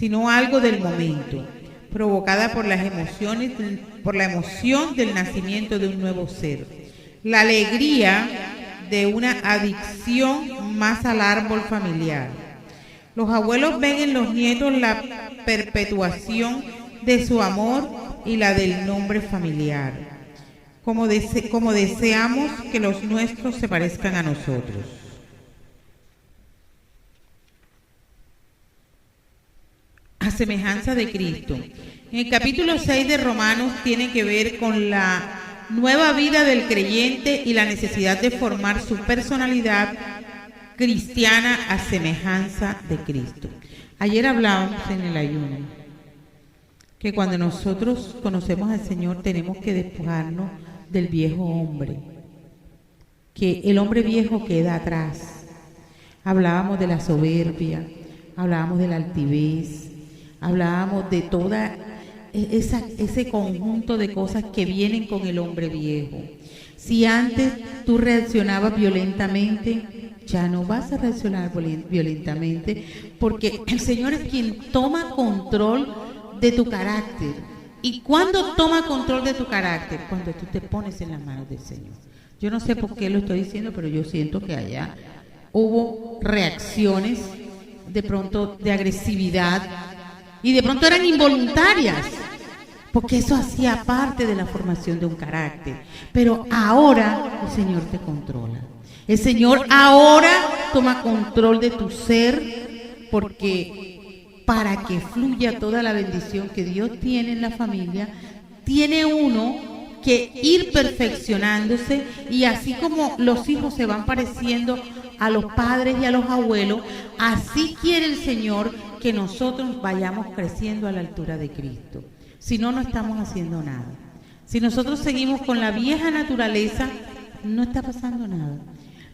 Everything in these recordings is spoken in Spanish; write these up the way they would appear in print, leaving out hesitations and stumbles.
sino algo del momento, provocada por las emociones, por la emoción del nacimiento de un nuevo ser, la alegría de una adicción más al árbol familiar. Los abuelos ven en los nietos la perpetuación de su amor y la del nombre familiar, como deseamos que los nuestros se parezcan a nosotros. A semejanza de Cristo. En el capítulo 6 de Romanos tiene que ver con la nueva vida del creyente y la necesidad de formar su personalidad cristiana a semejanza de Cristo. Ayer hablábamos en el ayuno que cuando nosotros conocemos al Señor tenemos que despojarnos del viejo hombre, que el hombre viejo queda atrás. Hablábamos de la soberbia, hablábamos de la altivez, hablábamos de toda ese conjunto de cosas que vienen con el hombre viejo. Si antes tú reaccionabas violentamente, ya no vas a reaccionar violentamente, porque el Señor es quien toma control de tu carácter. ¿Y cuándo toma control de tu carácter? Cuando tú te pones en las manos del Señor. Yo no sé por qué lo estoy diciendo, pero yo siento que allá hubo reacciones de pronto de agresividad y de pronto eran involuntarias, porque eso hacía parte de la formación de un carácter. Pero ahora el Señor te controla. El Señor ahora toma control de tu ser, porque para que fluya toda la bendición que Dios tiene en la familia, tiene uno que ir perfeccionándose, y así como los hijos se van pareciendo a los padres y a los abuelos, así quiere el Señor que nosotros vayamos creciendo a la altura de Cristo. Si no, no estamos haciendo nada. Si nosotros seguimos con la vieja naturaleza, no está pasando nada.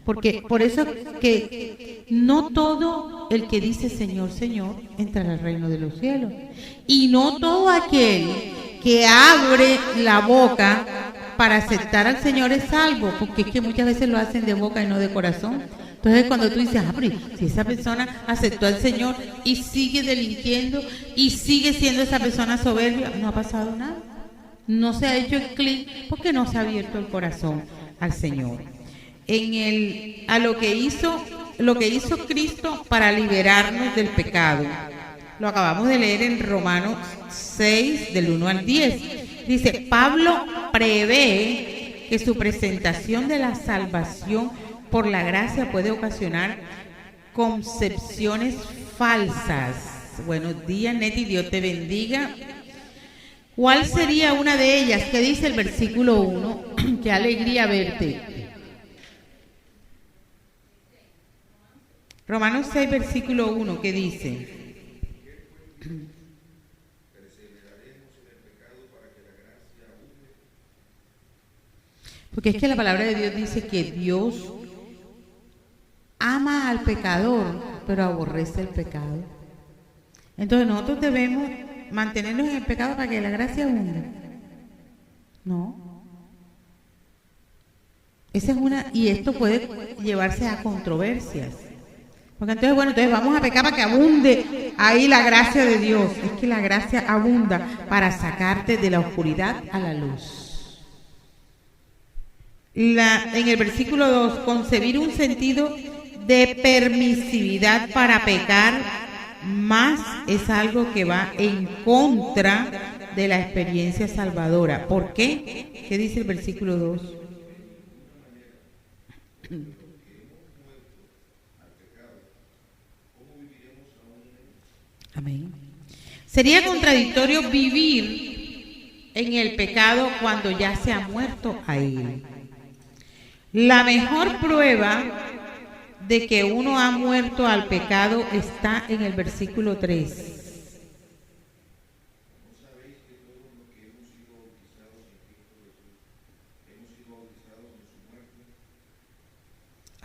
Porque por eso que no todo el que dice Señor, Señor, entra al reino de los cielos. Y no todo aquel que abre la boca para aceptar al Señor es salvo, porque es que muchas veces lo hacen de boca y no de corazón. Entonces cuando tú dices, pero si esa persona aceptó al Señor y sigue delinquiendo y sigue siendo esa persona soberbia, no ha pasado nada. No se ha hecho el clic porque no se ha abierto el corazón al Señor. A lo que hizo Cristo para liberarnos del pecado. Lo acabamos de leer en Romanos 6, del 1 al 10. Dice, Pablo prevé que su presentación de la salvación por la gracia puede ocasionar concepciones falsas. Buenos días, Neti, Dios te bendiga. ¿Cuál sería una de ellas? ¿Qué dice el versículo 1? Qué alegría verte. Romanos 6, versículo 1, ¿qué dice? Porque es que la palabra de Dios dice que Dios ama al pecador, pero aborrece el pecado. Entonces nosotros debemos mantenernos en el pecado para que la gracia abunde. No. Esa es una, y esto puede llevarse a controversias. Porque entonces vamos a pecar para que abunde ahí la gracia de Dios. Es que la gracia abunda para sacarte de la oscuridad a la luz. En el versículo 2, concebir un sentido de permisividad para pecar más es algo que va en contra de la experiencia salvadora. ¿Por qué? ¿Qué dice el versículo 2? Amén. Sería contradictorio vivir en el pecado cuando ya se ha muerto a él. La mejor prueba de que uno ha muerto al pecado está en el versículo 3.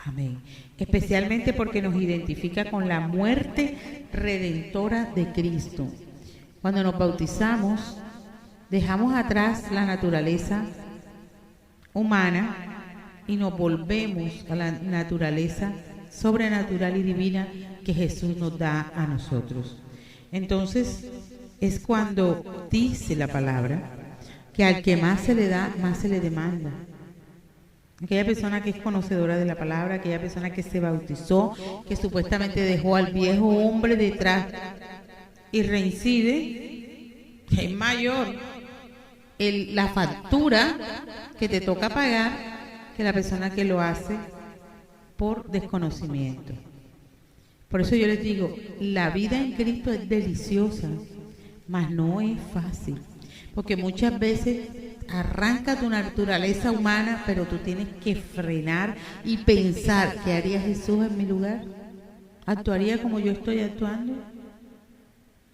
Amén. Especialmente porque nos identifica con la muerte redentora de Cristo. Cuando nos bautizamos, dejamos atrás la naturaleza humana y nos volvemos a la naturaleza sobrenatural y divina que Jesús nos da a nosotros. Entonces es cuando dice la palabra que al que más se le da, más se le demanda. Aquella persona que es conocedora de la palabra, aquella persona que se bautizó, que supuestamente dejó al viejo hombre detrás y reincide, es mayor la factura que te toca pagar que la persona que lo hace por desconocimiento. Por eso yo les digo, la vida en Cristo es deliciosa, mas no es fácil, porque muchas veces arranca tu naturaleza humana, pero tú tienes que frenar y pensar, ¿qué haría Jesús en mi lugar? ¿Actuaría como yo estoy actuando?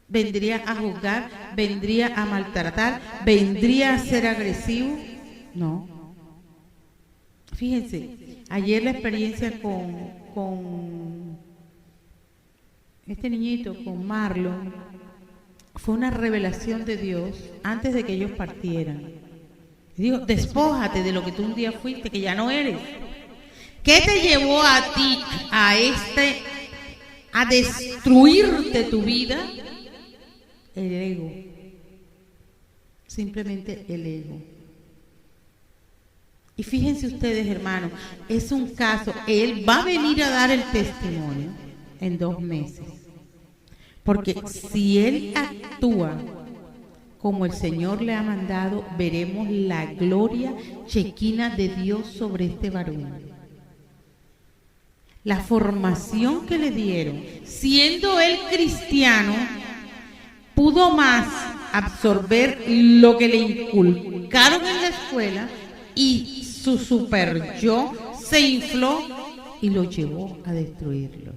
¿Vendría a juzgar? ¿Vendría a maltratar? ¿Vendría a ser agresivo? No. Fíjense, ayer la experiencia con este niñito, con Marlon, fue una revelación de Dios antes de que ellos partieran. Digo, despójate de lo que tú un día fuiste, que ya no eres. ¿Qué te llevó a ti a destruirte tu vida? El ego. Simplemente el ego. Y fíjense ustedes, hermanos, es un caso, él va a venir a dar el testimonio en 2 meses. Porque si él actúa como el Señor le ha mandado, veremos la gloria chequina de Dios sobre este varón. La formación que le dieron, siendo él cristiano, pudo más absorber lo que le inculcaron en la escuela y su super yo se infló y lo llevó a destruirlo.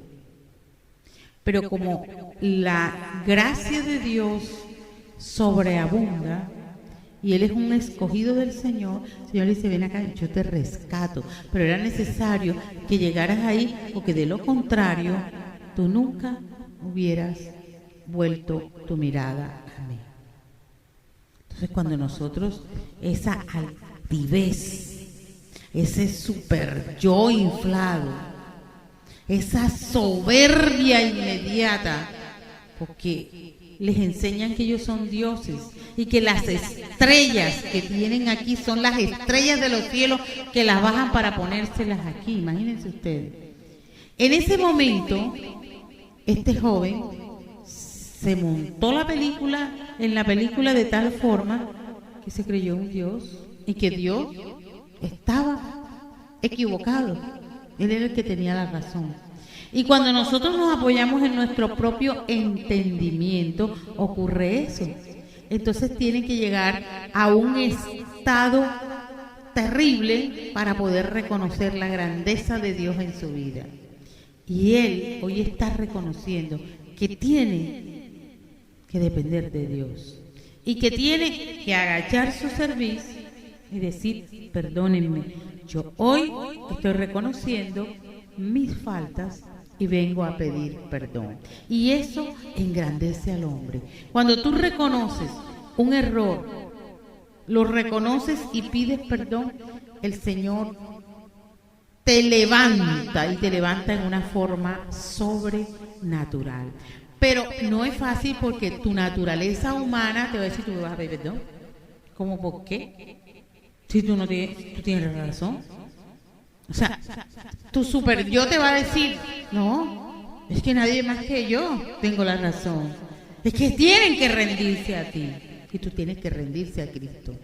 Pero como la gracia de Dios sobreabunda y él es un escogido del Señor, el Señor le dice, ven acá, yo te rescato. Pero era necesario que llegaras ahí, porque de lo contrario tú nunca hubieras vuelto tu mirada a mí. Entonces cuando nosotros esa altivez, ese super yo inflado, esa soberbia inmediata, porque les enseñan que ellos son dioses y que las estrellas que tienen aquí son las estrellas de los cielos que las bajan para ponérselas aquí. Imagínense ustedes. En ese momento, este joven se montó en la película de tal forma que se creyó un Dios y que Dios estaba equivocado. Él era el que tenía la razón. Y cuando nosotros nos apoyamos en nuestro propio entendimiento, ocurre eso. Entonces tiene que llegar a un estado terrible para poder reconocer la grandeza de Dios en su vida. Y él hoy está reconociendo que tiene que depender de Dios y que tiene que agachar su cerviz y decir, perdónenme, yo hoy estoy reconociendo mis faltas y vengo a pedir perdón. Y eso engrandece al hombre. Cuando tú reconoces un error, lo reconoces y pides perdón, el Señor te levanta y te levanta en una forma sobrenatural. Pero no es fácil porque tu naturaleza humana te va a decir, tú me vas a pedir perdón. ¿Cómo por qué? Si tú tienes razón. O sea, tu super yo te va a decir, no, es que nadie más que yo tengo la razón. Es que tienen que rendirse a ti y tú tienes que rendirse a Cristo.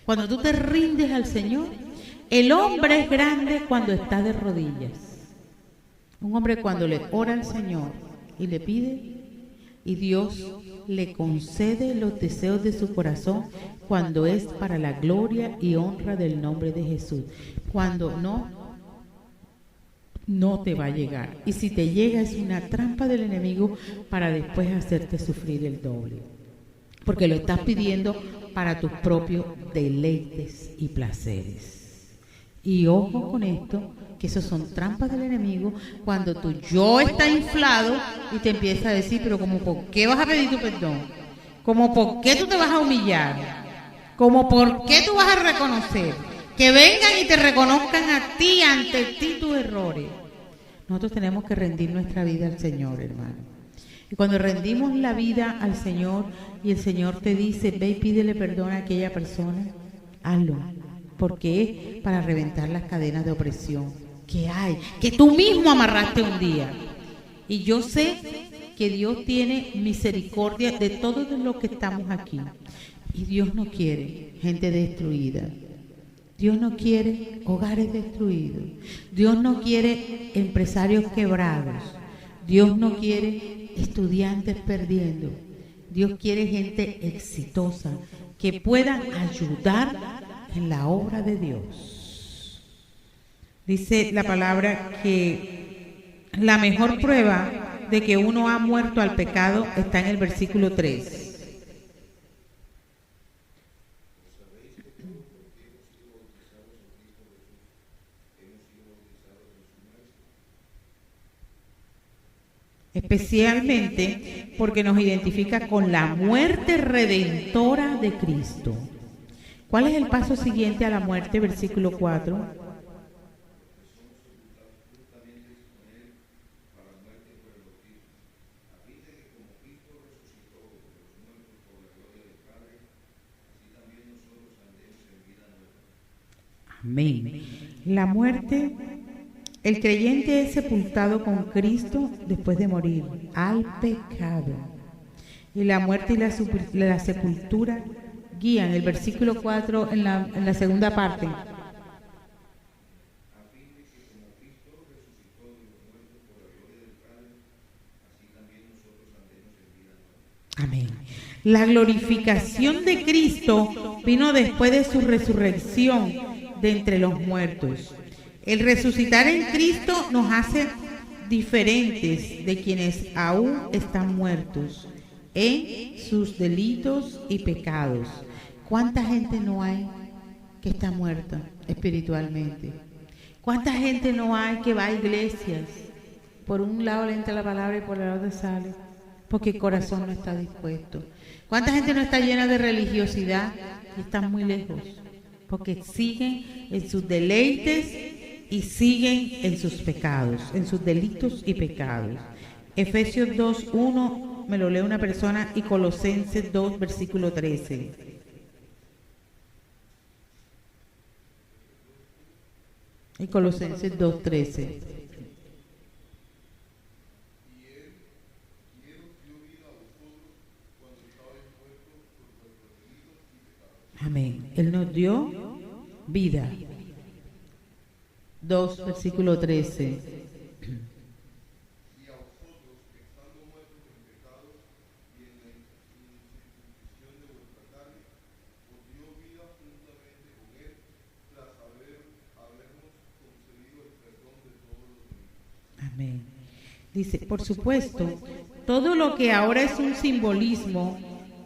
Cuando tú te rindes al Señor, el hombre es grande cuando está de rodillas. Un hombre cuando le ora al Señor y le pide, y Dios le concede los deseos de su corazón cuando es para la gloria y honra del nombre de Jesús. Cuando no te va a llegar. Y si te llega es una trampa del enemigo para después hacerte sufrir el doble. Porque lo estás pidiendo para tus propios deleites y placeres. Y ojo con esto, que esos son trampas del enemigo cuando tu yo está inflado y te empieza a decir, pero como ¿por qué vas a pedir tu perdón? Como ¿por qué tú te vas a humillar? Como ¿por qué tú vas a reconocer? Que vengan y te reconozcan a ti, ante ti tus errores. Nosotros tenemos que rendir nuestra vida al Señor, hermano. Y cuando rendimos la vida al Señor y el Señor te dice, ve y pídele perdón a aquella persona, hazlo. Porque es para reventar las cadenas de opresión que hay, que tú mismo amarraste un día. Y yo sé que Dios tiene misericordia de todos los que estamos aquí. Y Dios no quiere gente destruida. Dios no quiere hogares destruidos. Dios no quiere empresarios quebrados. Dios no quiere estudiantes perdiendo. Dios quiere gente exitosa que pueda ayudar en la obra de Dios. Dice la palabra que la mejor prueba de que uno ha muerto al pecado está en el versículo 3. Especialmente porque nos identifica con la muerte redentora de Cristo. ¿Cuál es el paso siguiente a la muerte? Versículo 4. Amén. La muerte, el creyente es sepultado con Cristo después de morir al pecado. Y la muerte y la sepultura guían el versículo 4 en la segunda parte. Amén. La glorificación de Cristo vino después de su resurrección de entre los muertos. El resucitar en Cristo nos hace diferentes de quienes aún están muertos en sus delitos y pecados. ¿Cuánta gente no hay que está muerta espiritualmente? ¿Cuánta gente no hay que va a iglesias? Por un lado le entra la palabra y por el otro sale, porque el corazón no está dispuesto. ¿Cuánta gente no está llena de religiosidad y están muy lejos? Porque siguen en sus deleites y siguen en sus pecados, en sus delitos y pecados. Efesios 2:1 me lo lee una persona y Colosenses 2, versículo 13. Y Colosenses 2:13. Amén. Él nos dio vida. 2, versículo 13. Amén. Dice, por supuesto, todo lo que ahora es un simbolismo,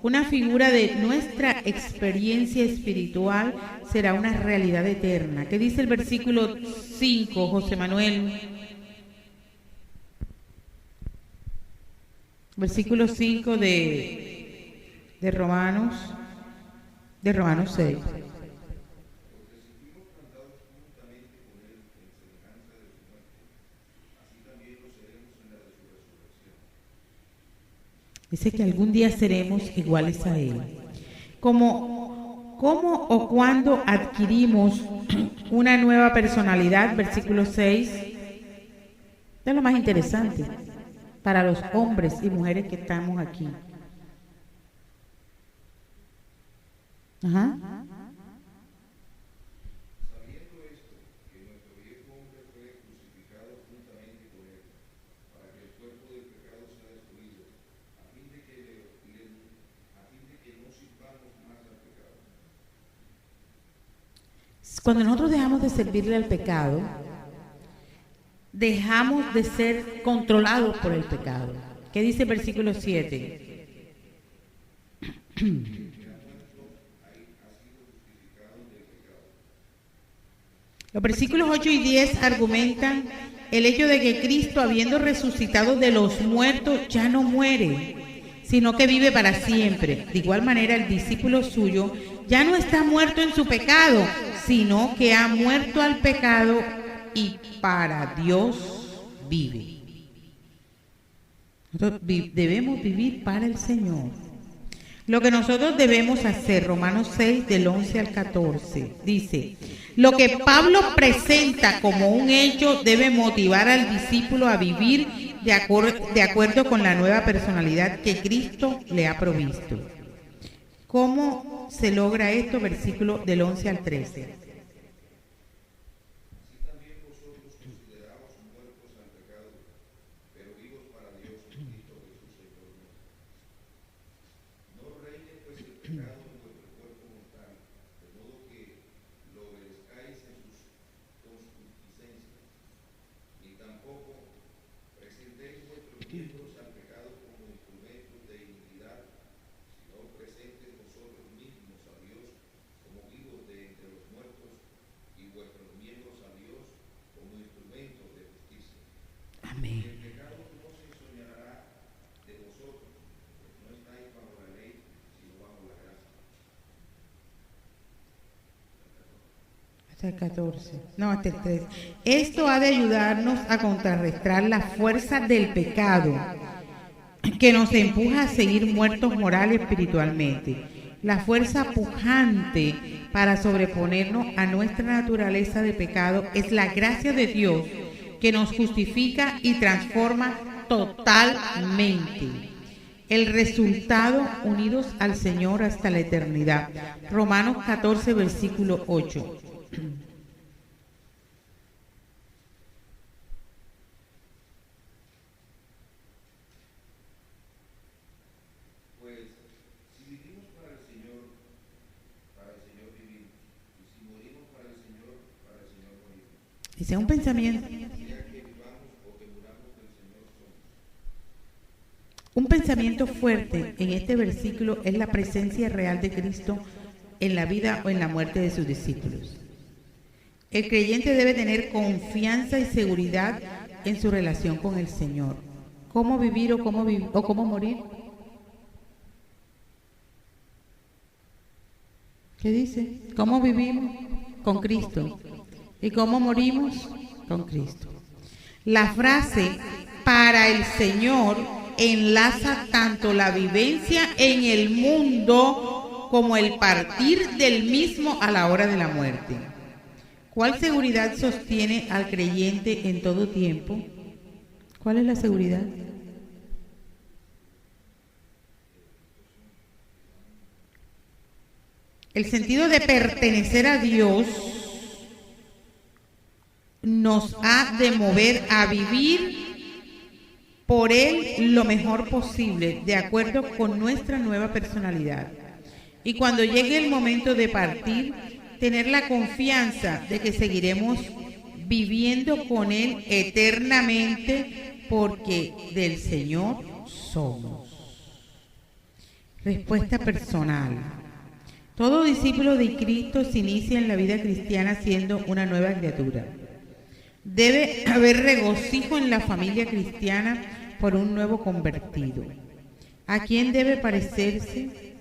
una figura de nuestra experiencia espiritual, será una realidad eterna. ¿Qué dice el versículo 5, José Manuel? Versículo 5 de Romanos 6. Dice que algún día seremos iguales a Él. ¿Cómo o cuándo adquirimos una nueva personalidad? Versículo 6. Es lo más interesante para los hombres y mujeres que estamos aquí. Ajá. Cuando nosotros dejamos de servirle al pecado, dejamos de ser controlados por el pecado. ¿Qué dice el versículo 7? Los versículos 8 y 10 argumentan el hecho de que Cristo, habiendo resucitado de los muertos, ya no muere, sino que vive para siempre. De igual manera, el discípulo suyo ya no está muerto en su pecado, sino que ha muerto al pecado y para Dios vive. Nosotros debemos vivir para el Señor. Lo que nosotros debemos hacer, Romanos 6, del 11 al 14, dice: lo que Pablo presenta como un hecho debe motivar al discípulo a vivir de acuerdo con la nueva personalidad que Cristo le ha provisto. ¿Cómo se logra esto? Versículo del 11 al 13. Hasta el 14, no, hasta el 13. Esto ha de ayudarnos a contrarrestar la fuerza del pecado que nos empuja a seguir muertos moral y espiritualmente. La fuerza pujante para sobreponernos a nuestra naturaleza de pecado es la gracia de Dios que nos justifica y transforma totalmente. El resultado, unidos al Señor hasta la eternidad. Romanos 14, versículo 8. Pues si vivimos para el Señor vivimos, y si morimos para el Señor morimos. Dice un pensamiento. Un pensamiento fuerte en este versículo es la presencia real de Cristo en la vida o en la muerte de sus discípulos. El creyente debe tener confianza y seguridad en su relación con el Señor. ¿Cómo vivir o cómo morir? ¿Qué dice? ¿Cómo vivimos? Con Cristo. ¿Y cómo morimos? Con Cristo. La frase para el Señor enlaza tanto la vivencia en el mundo como el partir del mismo a la hora de la muerte. ¿Cuál seguridad sostiene al creyente en todo tiempo? ¿Cuál es la seguridad? El sentido de pertenecer a Dios nos ha de mover a vivir por Él lo mejor posible, de acuerdo con nuestra nueva personalidad. Y cuando llegue el momento de partir, tener la confianza de que seguiremos viviendo con Él eternamente, porque del Señor somos. Respuesta personal. Todo discípulo de Cristo se inicia en la vida cristiana siendo una nueva criatura. Debe haber regocijo en la familia cristiana por un nuevo convertido. ¿A quién debe parecerse?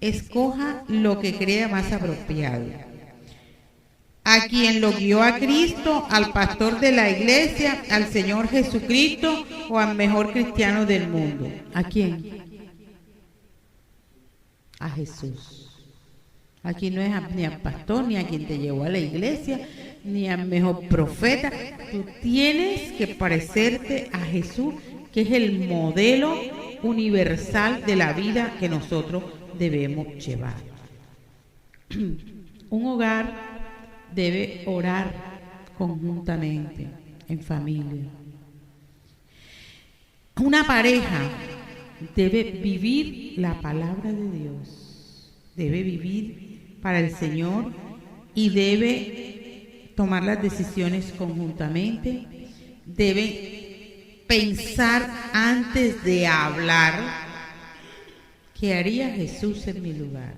Escoja lo que crea más apropiado. ¿A quien lo guió a Cristo, al pastor de la iglesia, al Señor Jesucristo o al mejor cristiano del mundo? ¿A quién? A Jesús. Aquí no es ni al pastor, ni a quien te llevó a la iglesia, ni al mejor profeta. Tú tienes que parecerte a Jesús, que es el modelo universal de la vida que nosotros debemos llevar. Un hogar debe orar conjuntamente, en familia. Una pareja debe vivir la palabra de Dios, debe vivir para el Señor y debe tomar las decisiones conjuntamente, debe pensar antes de hablar. ¿Qué haría Jesús en mi lugar?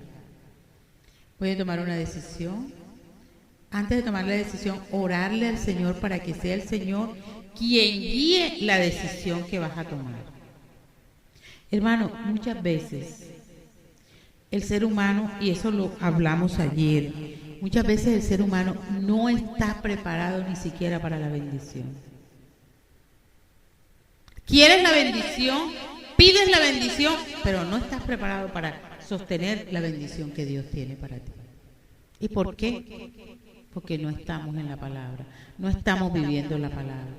Voy a tomar una decisión. Antes de tomar la decisión, orarle al Señor para que sea el Señor quien guíe la decisión que vas a tomar. Hermano, muchas veces el ser humano, y eso lo hablamos ayer, muchas veces el ser humano no está preparado ni siquiera para la bendición. Quieres la bendición, pides la bendición, pero no estás preparado para sostener la bendición que Dios tiene para ti. ¿Y por qué? Porque no estamos en la palabra, no estamos viviendo la palabra.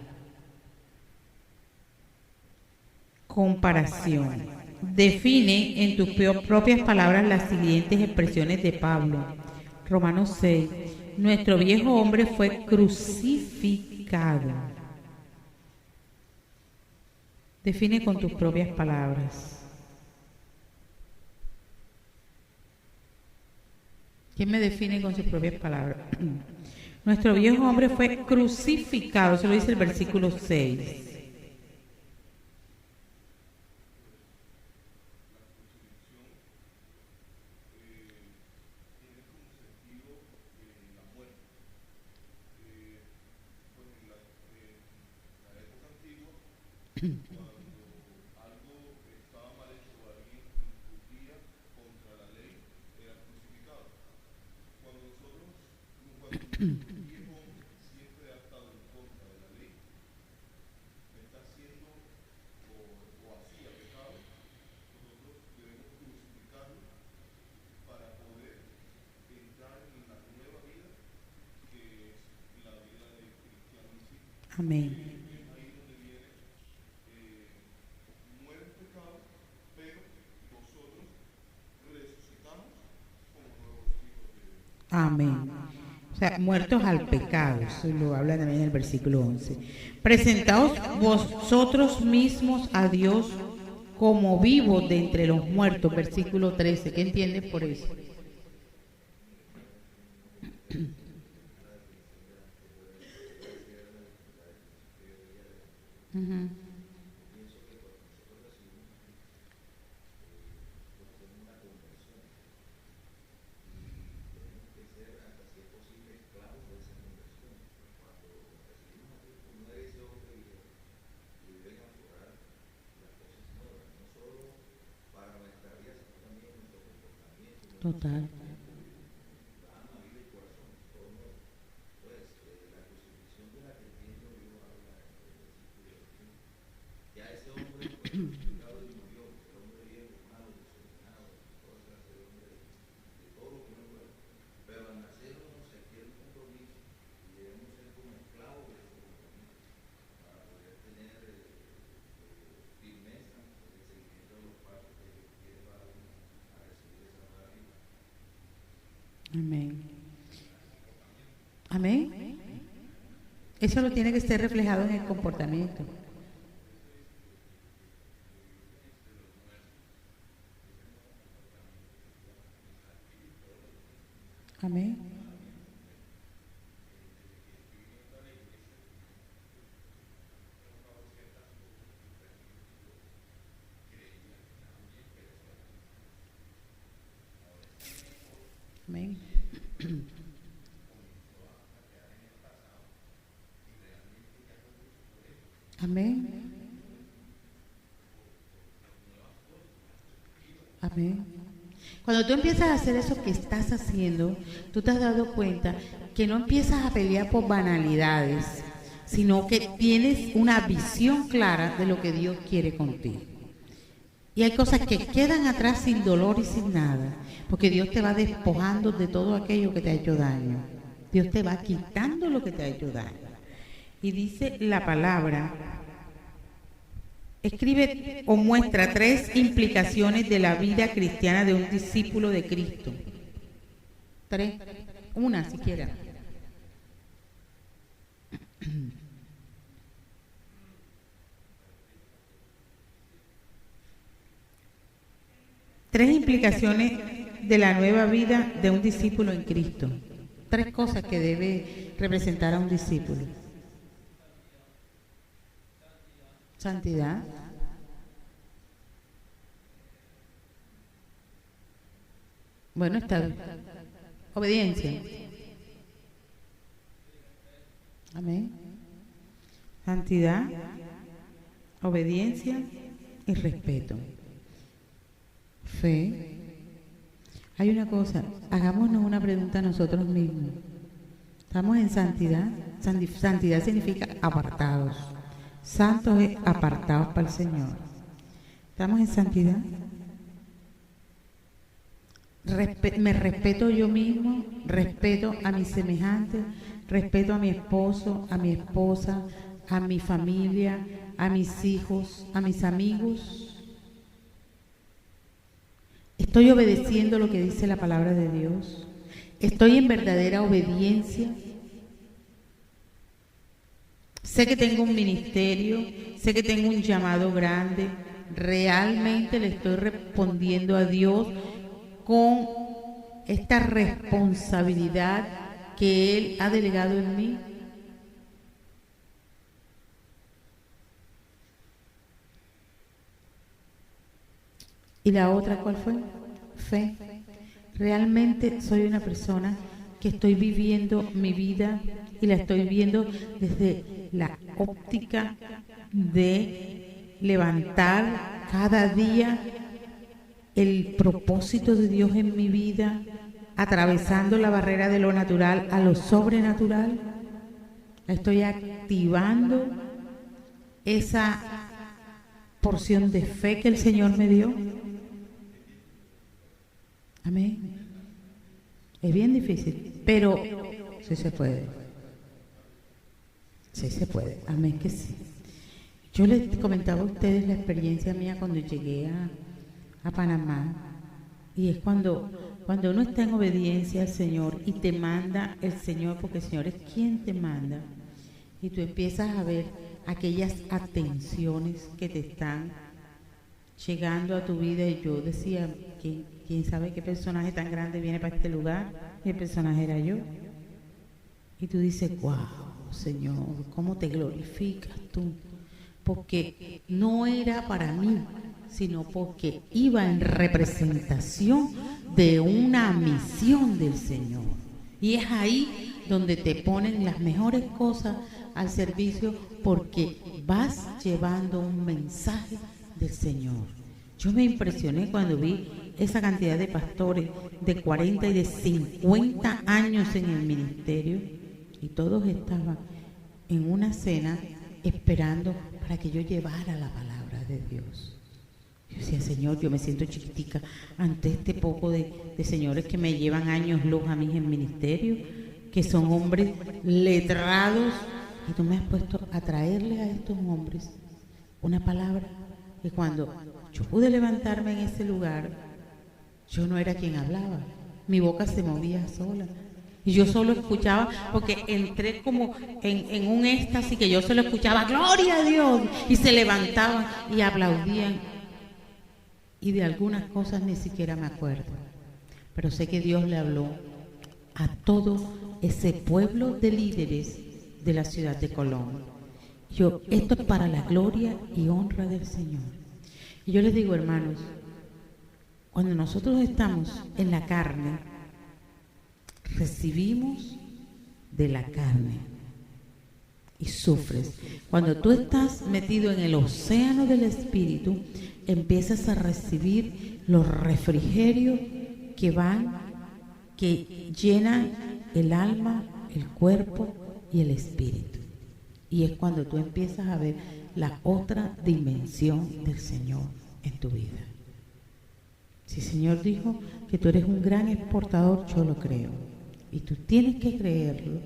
Comparación. Define en tus propias palabras las siguientes expresiones de Pablo. Romanos 6. Nuestro viejo hombre fue crucificado. Define con tus propias palabras. ¿Quién me define con sus propias palabras? Nuestro viejo hombre fue crucificado. Eso lo dice el versículo 6. Cuando algo estaba mal hecho o alguien incurría contra la ley, era crucificado. Cuando un viejo hombre siempre ha estado en contra de la ley, está haciendo o hacía pecado, nosotros debemos crucificarlo para poder entrar en la nueva vida que es la vida del cristiano en sí. Amén. Amén. O sea, muertos al pecado. Eso lo habla también en el versículo 11. Presentaos vosotros mismos a Dios como vivos de entre los muertos. Versículo 13. ¿Qué entiendes por eso? Total. Amén. Amén. Eso lo tiene que ser reflejado en el comportamiento. Amén. Amén. Amén. Amén. Cuando tú empiezas a hacer eso que estás haciendo, tú te has dado cuenta que no empiezas a pelear por banalidades, sino que tienes una visión clara de lo que Dios quiere contigo. Y hay cosas que quedan atrás sin dolor y sin nada, porque Dios te va despojando de todo aquello que te ha hecho daño. Dios te va quitando lo que te ha hecho daño. Y dice la palabra, escribe o muestra 3 implicaciones de la vida cristiana de un discípulo de Cristo. 3, una siquiera. Tres implicaciones de la nueva vida de un discípulo en Cristo. 3 cosas que debe representar a un discípulo. Santidad. Bueno, está bien. Obediencia. Amén. Santidad, obediencia y respeto. Fe. Hay una cosa, hagámonos una pregunta a nosotros mismos. ¿Estamos en santidad? Santidad significa apartados, santos apartados para el Señor. ¿Estamos en santidad? Me respeto yo mismo, respeto a mis semejantes, respeto a mi esposo, a mi esposa, a mi familia, a mis hijos, a mis amigos. ¿Estoy obedeciendo lo que dice la palabra de Dios? ¿Estoy en verdadera obediencia? Sé que tengo un ministerio, sé que tengo un llamado grande. ¿Realmente le estoy respondiendo a Dios con esta responsabilidad que Él ha delegado en mí? ¿Y la otra cuál fue? Fe. Realmente soy una persona que estoy viviendo mi vida y la estoy viendo desde la óptica de levantar cada día el propósito de Dios en mi vida, atravesando la barrera de lo natural a lo sobrenatural. Estoy activando esa porción de fe que el Señor me dio. Amén. Es bien difícil, pero sí se puede. Sí se puede. Amén que sí. Yo les comentaba a ustedes la experiencia mía cuando llegué a Panamá. Y es cuando uno está en obediencia al Señor y te manda el Señor, porque el Señor es quien te manda. Y tú empiezas a ver aquellas atenciones que te están llegando a tu vida. Y yo decía, ¿quién sabe qué personaje tan grande viene para este lugar? Y el personaje era yo. Y tú dices, wow, Señor, ¿cómo te glorificas tú? Porque no era para mí, sino porque iba en representación de una misión del Señor. Y es ahí donde te ponen las mejores cosas al servicio, porque vas llevando un mensaje del Señor. Yo me impresioné cuando vi esa cantidad de pastores de 40 y de 50 años en el ministerio, y todos estaban en una cena esperando para que yo llevara la palabra de Dios. Yo decía, Señor, yo me siento chiquitica ante este poco de señores que me llevan años luz a mí en ministerio, que son hombres letrados, y tú me has puesto a traerle a estos hombres una palabra. Y cuando yo pude levantarme en ese lugar, yo no era quien hablaba, mi boca se movía sola. Y yo solo escuchaba, porque entré como en un éxtasis, que yo solo escuchaba, ¡gloria a Dios! Y se levantaban y aplaudían. Y de algunas cosas ni siquiera me acuerdo. Pero sé que Dios le habló a todo ese pueblo de líderes de la ciudad de Colón. Esto es para la gloria y honra del Señor. Y yo les digo, hermanos, cuando nosotros estamos en la carne, recibimos de la carne y sufres. Cuando tú estás metido en el océano del Espíritu, empiezas a recibir los refrigerios que llenan el alma, el cuerpo y el espíritu. Y es cuando tú empiezas a ver la otra dimensión del Señor en tu vida. Si el Señor dijo que tú eres un gran exportador, yo lo creo. Y tú tienes que creerlo,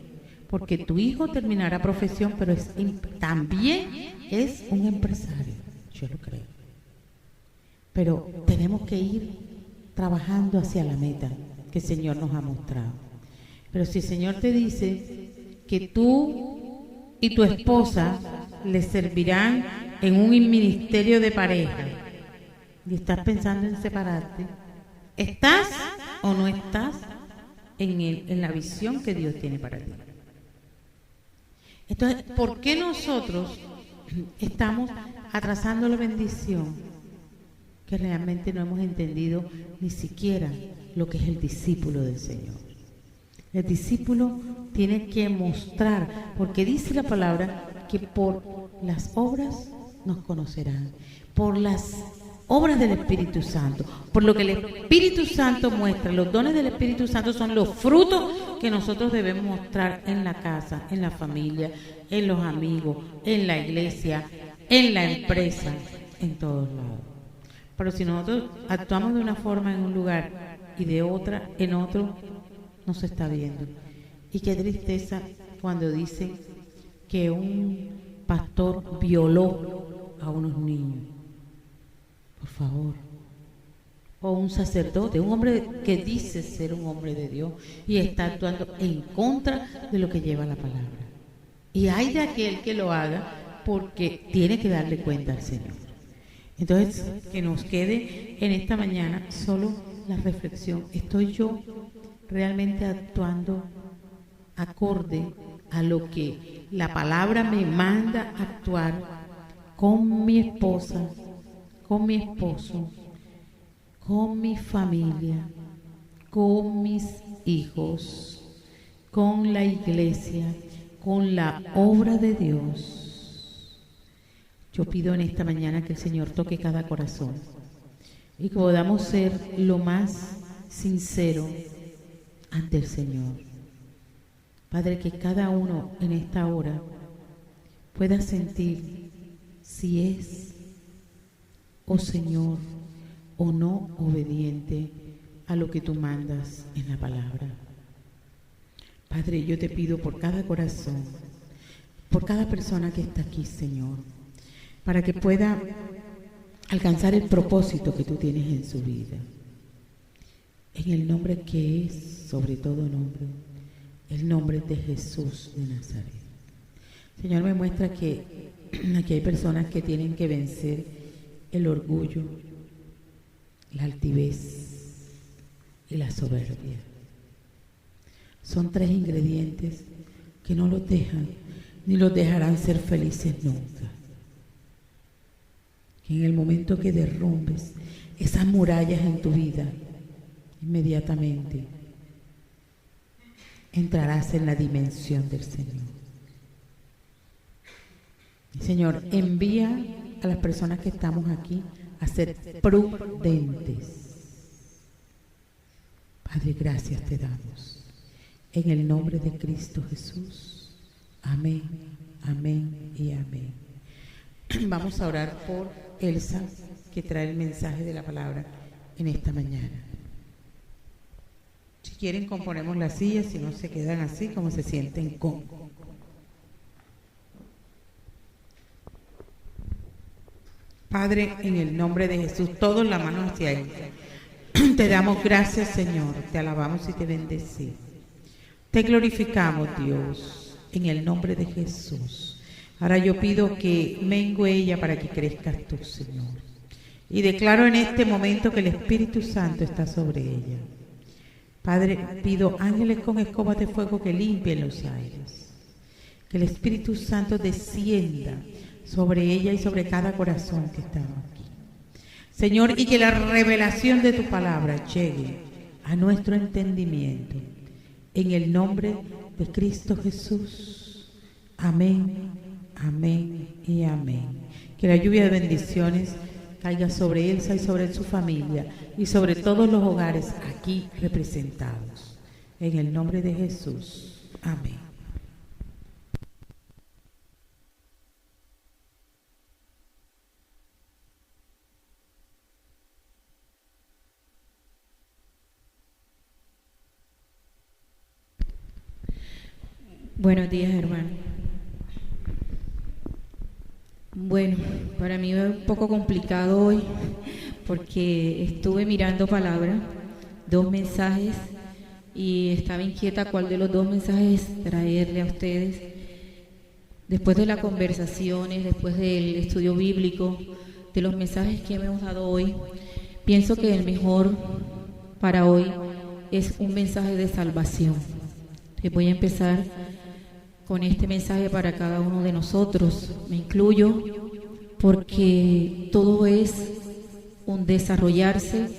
porque tu hijo terminará profesión, pero también es un empresario. Yo lo creo. Pero tenemos que ir trabajando hacia la meta que el Señor nos ha mostrado. Pero si el Señor te dice que tú y tu esposa le servirán en un ministerio de pareja y estás pensando en separarte, ¿estás o no estás en la visión que Dios tiene para ti? Entonces, ¿por qué nosotros estamos atrasando la bendición? Que realmente no hemos entendido ni siquiera lo que es el discípulo del Señor. El discípulo tiene que mostrar, porque dice la palabra que por las obras nos conocerán. Por las obras del Espíritu Santo. Por lo que el Espíritu Santo muestra, los dones del Espíritu Santo son los frutos que nosotros debemos mostrar en la casa, en la familia, en los amigos, en la iglesia, en la empresa, en todos lados. Pero si nosotros actuamos de una forma en un lugar y de otra en otro, no se está viendo. Y qué tristeza cuando dicen que un pastor violó a unos niños. Por favor. O un sacerdote, un hombre que dice ser un hombre de Dios y está actuando en contra de lo que lleva la palabra. Y hay de aquel que lo haga porque tiene que darle cuenta al Señor. Entonces, que nos quede en esta mañana solo la reflexión. ¿Estoy yo realmente actuando acorde a lo que la palabra me manda actuar con mi esposa, con mi esposo, con mi familia, con mis hijos, con la iglesia, con la obra de Dios? Yo pido en esta mañana que el Señor toque cada corazón y que podamos ser lo más sincero ante el Señor. Padre, que cada uno en esta hora pueda sentir si es, oh Señor, o no obediente a lo que tú mandas en la palabra. Padre, yo te pido por cada corazón, por cada persona que está aquí, Señor, para que pueda alcanzar el propósito que tú tienes en su vida. En el nombre que es sobre todo nombre, el nombre de Jesús de Nazaret. Señor, me muestra que aquí hay personas que tienen que vencer el orgullo, la altivez y la soberbia. Son 3 ingredientes que no los dejan ni los dejarán ser felices nunca. Que en el momento que derrumbes esas murallas en tu vida, inmediatamente entrarás en la dimensión del Señor. Señor, envía a las personas que estamos aquí a ser prudentes. Padre, gracias te damos. En el nombre de Cristo Jesús. Amén, amén y amén. Vamos a orar por Elsa, que trae el mensaje de la palabra en esta mañana. Si quieren, componemos las sillas, si no se quedan así, como se sienten cómodos. Padre, en el nombre de Jesús, todos la mano hacia Él. Te damos gracias, Señor, te alabamos y te bendecimos. Te glorificamos, Dios, en el nombre de Jesús. Ahora yo pido que mengue ella para que crezcas tú, Señor. Y declaro en este momento que el Espíritu Santo está sobre ella. Padre, pido ángeles con escobas de fuego que limpien los aires. Que el Espíritu Santo descienda sobre ella y sobre cada corazón que está aquí. Señor, y que la revelación de tu palabra llegue a nuestro entendimiento. En el nombre de Cristo Jesús. Amén, amén y amén. Que la lluvia de bendiciones caiga sobre Elsa y sobre su familia y sobre todos los hogares aquí representados. En el nombre de Jesús. Amén. Buenos días, hermano. Bueno, para mí es un poco complicado hoy porque estuve mirando palabra, 2 mensajes, y estaba inquieta cuál de los 2 mensajes traerle a ustedes. Después de las conversaciones, después del estudio bíblico, de los mensajes que hemos dado hoy, pienso que el mejor para hoy es un mensaje de salvación. Voy a empezar con este mensaje para cada uno de nosotros, me incluyo, porque todo es un desarrollarse,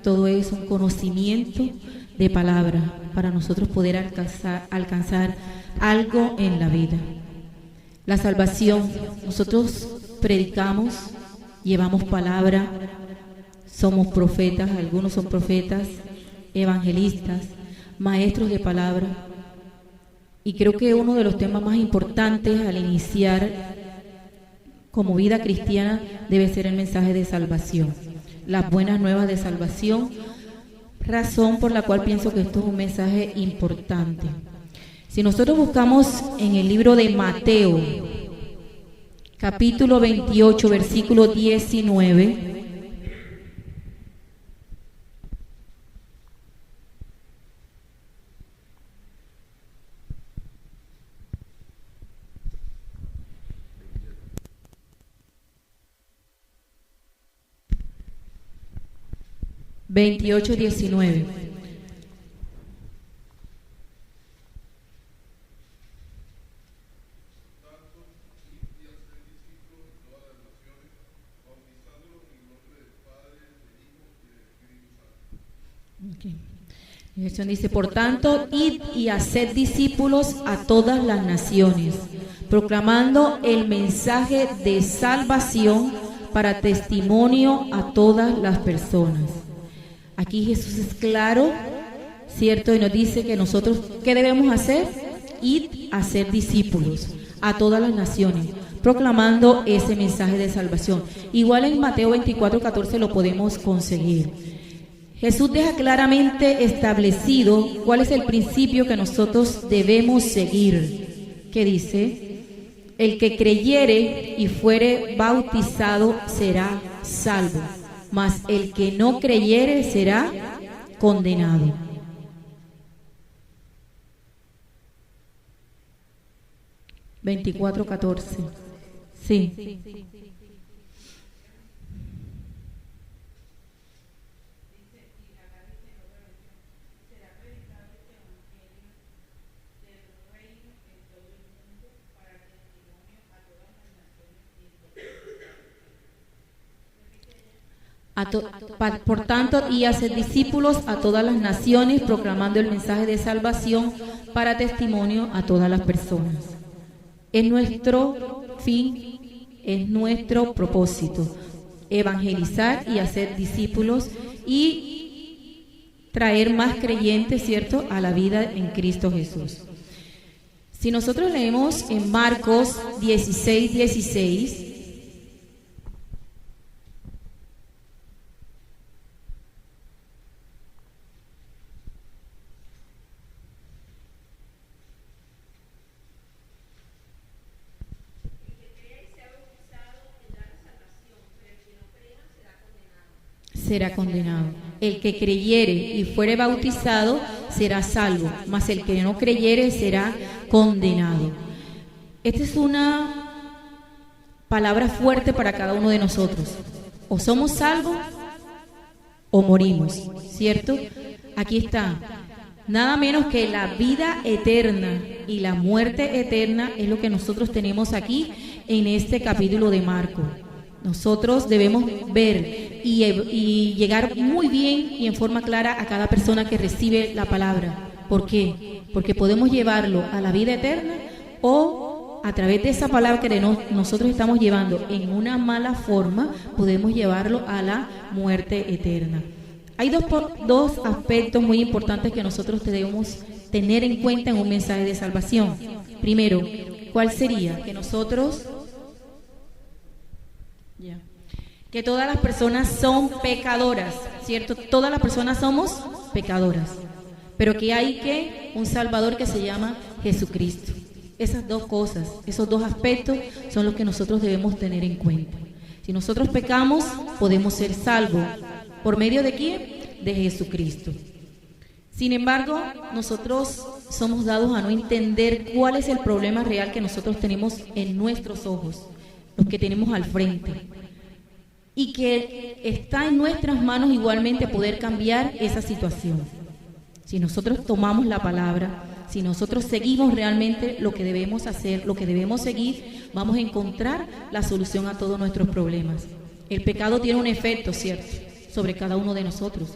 todo es un conocimiento de palabra para nosotros poder alcanzar algo en la vida. La salvación, nosotros predicamos, llevamos palabra, somos profetas, algunos son profetas, evangelistas, maestros de palabra. Y creo que uno de los temas más importantes al iniciar como vida cristiana debe ser el mensaje de salvación, las buenas nuevas de salvación, razón por la cual pienso que esto es un mensaje importante. Si nosotros buscamos en el libro de Mateo, capítulo 28, versículo 19, ...28, 19... Okay. La versión dice: por tanto, id y haced discípulos a todas las naciones, proclamando el mensaje de salvación para testimonio a todas las personas. Aquí Jesús es claro, ¿cierto? Y nos dice que nosotros, ¿qué debemos hacer? Id a ser discípulos a todas las naciones, proclamando ese mensaje de salvación. Igual en Mateo 24, 14 lo podemos conseguir. Jesús deja claramente establecido cuál es el principio que nosotros debemos seguir. ¿Qué dice? El que creyere y fuere bautizado será salvo, mas el que no creyere será condenado. (24:14) Sí. Por tanto, y hacer discípulos a todas las naciones, proclamando el mensaje de salvación para testimonio a todas las personas. Es nuestro fin, es nuestro propósito, evangelizar y hacer discípulos y traer más creyentes, ¿cierto?, a la vida en Cristo Jesús. Si nosotros leemos en Marcos 16, 16, será condenado. El que creyere y fuere bautizado será salvo, mas el que no creyere será condenado. Esta es una palabra fuerte para cada uno de nosotros. O somos salvos o morimos, ¿cierto? Aquí está. Nada menos que la vida eterna y la muerte eterna es lo que nosotros tenemos aquí en este capítulo de Marcos. Nosotros debemos ver y llegar muy bien y en forma clara a cada persona que recibe la palabra. ¿Por qué? Porque podemos llevarlo a la vida eterna o a través de esa palabra que nosotros estamos llevando en una mala forma, podemos llevarlo a la muerte eterna. Hay dos aspectos muy importantes que nosotros debemos tener en cuenta en un mensaje de salvación. Primero, ¿cuál sería? Que nosotros... que todas las personas son pecadoras, ¿cierto? Todas las personas somos pecadoras, pero que hay un Salvador que se llama Jesucristo. Esas dos cosas, esos dos aspectos son los que nosotros debemos tener en cuenta. Si nosotros pecamos, podemos ser salvos. ¿Por medio de quién? De Jesucristo. Sin embargo, nosotros somos dados a no entender cuál es el problema real que nosotros tenemos en nuestros ojos, los que tenemos al frente. Y que está en nuestras manos igualmente poder cambiar esa situación. Si nosotros tomamos la palabra, si nosotros seguimos realmente lo que debemos hacer, lo que debemos seguir, vamos a encontrar la solución a todos nuestros problemas. El pecado tiene un efecto, ¿cierto?, sobre cada uno de nosotros.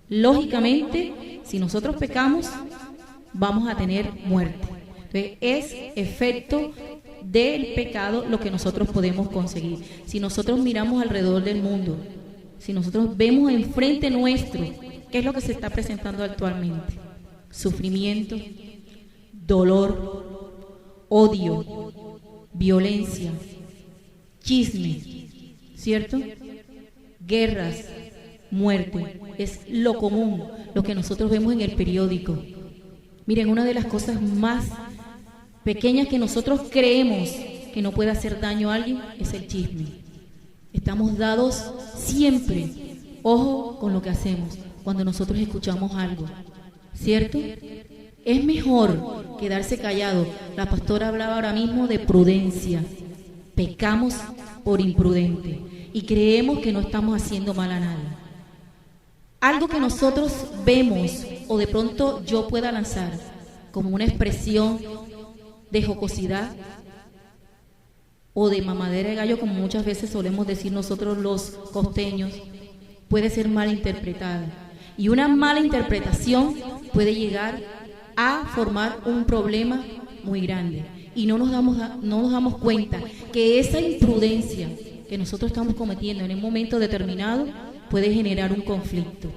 Lógicamente, si nosotros pecamos, vamos a tener muerte. Entonces, es efecto del pecado lo que nosotros podemos conseguir. Si nosotros miramos alrededor del mundo, Si nosotros vemos enfrente nuestro, ¿qué es lo que se está presentando actualmente? Sufrimiento, dolor, odio, violencia, chisme, ¿cierto? Guerras, muerte, es lo común, lo que nosotros vemos en el periódico. Miren, una de las cosas más pequeñas que nosotros creemos que no puede hacer daño a alguien es el chisme. Estamos dados siempre, ojo con lo que hacemos cuando nosotros escuchamos algo, ¿cierto? Es mejor quedarse callado. La pastora hablaba ahora mismo de prudencia. Pecamos por imprudente y creemos que no estamos haciendo mal a nadie. Algo que nosotros vemos o de pronto yo pueda lanzar como una expresión de jocosidad o de mamadera de gallo, como muchas veces solemos decir nosotros los costeños, puede ser mal interpretada. Y una mala interpretación puede llegar a formar un problema muy grande. Y no nos damos cuenta que esa imprudencia que nosotros estamos cometiendo en un momento determinado puede generar un conflicto,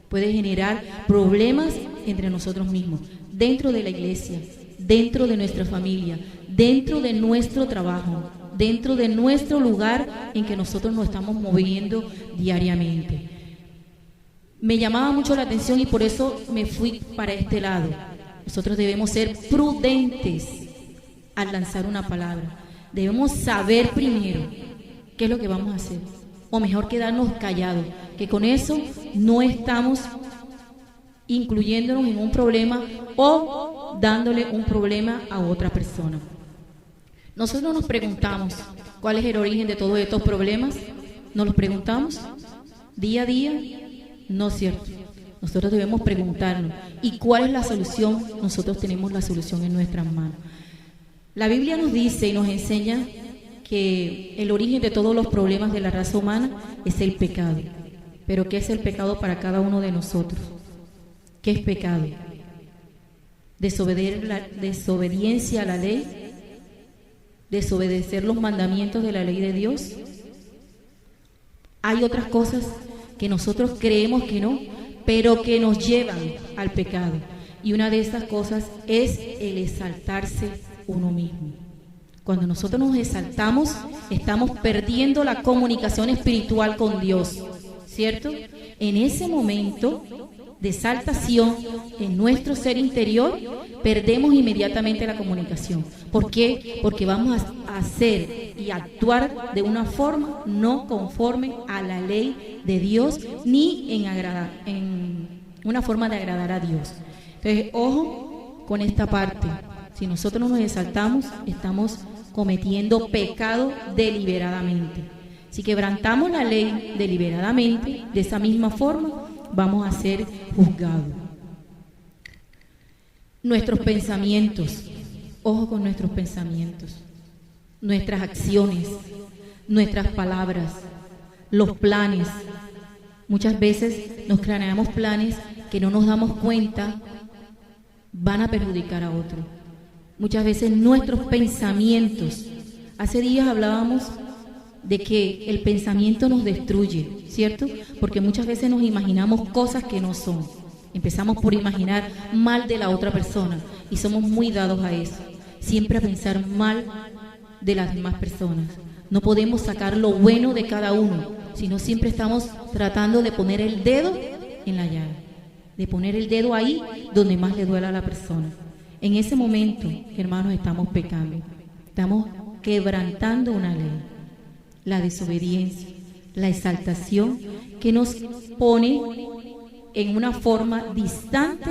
puede generar problemas entre nosotros mismos, dentro de la iglesia, dentro de nuestra familia, dentro de nuestro trabajo, dentro de nuestro lugar en que nosotros nos estamos moviendo diariamente. Me llamaba mucho la atención y por eso me fui para este lado. Nosotros debemos ser prudentes al lanzar una palabra. Debemos saber primero qué es lo que vamos a hacer, o mejor quedarnos callados, que con eso no estamos incluyéndonos en un problema o dándole un problema a otra persona. Nosotros nos preguntamos cuál es el origen de todos estos problemas. ¿Nos los preguntamos día a día? No es cierto. Nosotros debemos preguntarnos, ¿y cuál es la solución? Nosotros tenemos la solución en nuestras manos. La Biblia nos dice y nos enseña que el origen de todos los problemas de la raza humana es el pecado. Pero ¿qué es el pecado para cada uno de nosotros? ¿Qué es pecado? Desobediencia a la ley, desobedecer los mandamientos de la ley de Dios. Hay otras cosas que nosotros creemos que no, pero que nos llevan al pecado. Y una de esas cosas es el exaltarse uno mismo. Cuando nosotros nos exaltamos, estamos perdiendo la comunicación espiritual con Dios, ¿cierto? En ese momento de exaltación en nuestro ser interior, perdemos inmediatamente la comunicación. ¿Por qué? Porque vamos a hacer y actuar de una forma no conforme a la ley de Dios, ni en una forma de agradar a Dios. Entonces, ojo con esta parte. Si nosotros nos exaltamos, estamos cometiendo pecado deliberadamente. Si quebrantamos la ley deliberadamente, de esa misma forma, vamos a ser juzgados. Nuestros pensamientos, ojo con nuestros pensamientos, nuestras acciones, nuestras palabras, los planes. Muchas veces nos craneamos planes que no nos damos cuenta van a perjudicar a otro. Muchas veces nuestros pensamientos, hace días hablábamos de que el pensamiento nos destruye, ¿cierto? Porque muchas veces nos imaginamos cosas que no son. Empezamos por imaginar mal de la otra persona y somos muy dados a eso, siempre a pensar mal de las demás personas. No podemos sacar lo bueno de cada uno, sino siempre estamos tratando de poner el dedo en la llaga, de poner el dedo ahí donde más le duela a la persona. En ese momento, hermanos, estamos pecando, estamos quebrantando una ley, la desobediencia, la exaltación que nos pone en una forma distante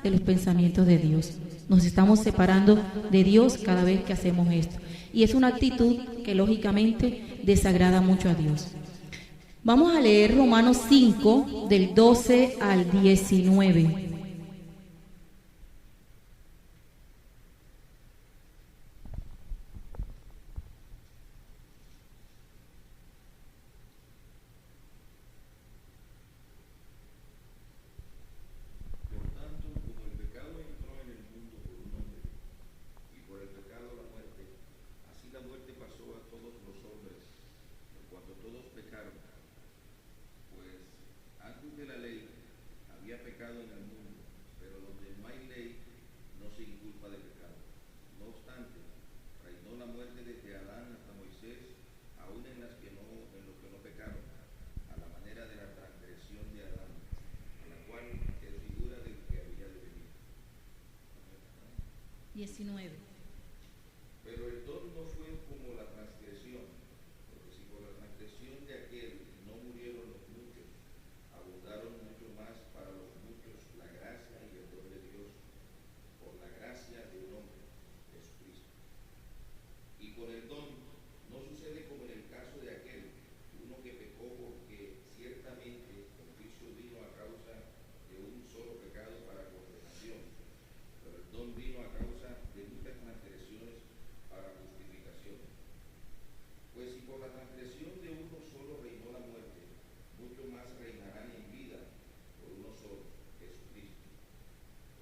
de los pensamientos de Dios. Nos estamos separando de Dios cada vez que hacemos esto. Y es una actitud que lógicamente desagrada mucho a Dios. Vamos a leer Romanos 5, del 12 al 19. pecado en el mundo, pero donde no hay ley, no se inculpa de pecado. No obstante, reinó la muerte desde Adán hasta Moisés, aún en los que no pecaron, a la manera de la transgresión de Adán, a la cual es figura del que había de venir. 19. Pero el don no fue como la transgresión, porque si por la transgresión de aquel no murieron los muchos, abundaron mucho más para los muchos la gracia y el don de Dios, por la gracia de un hombre, Jesucristo. Y con el don no sucede como en el caso de aquel, uno que pecó porque ciertamente el juicio vino a causa de un solo pecado para condenación, pero el don vino a causa de muchas transgresiones para justificación. Pues si por la transgresión de uno solo reinó la muerte, mucho más reinarán en vida por uno solo, Jesucristo,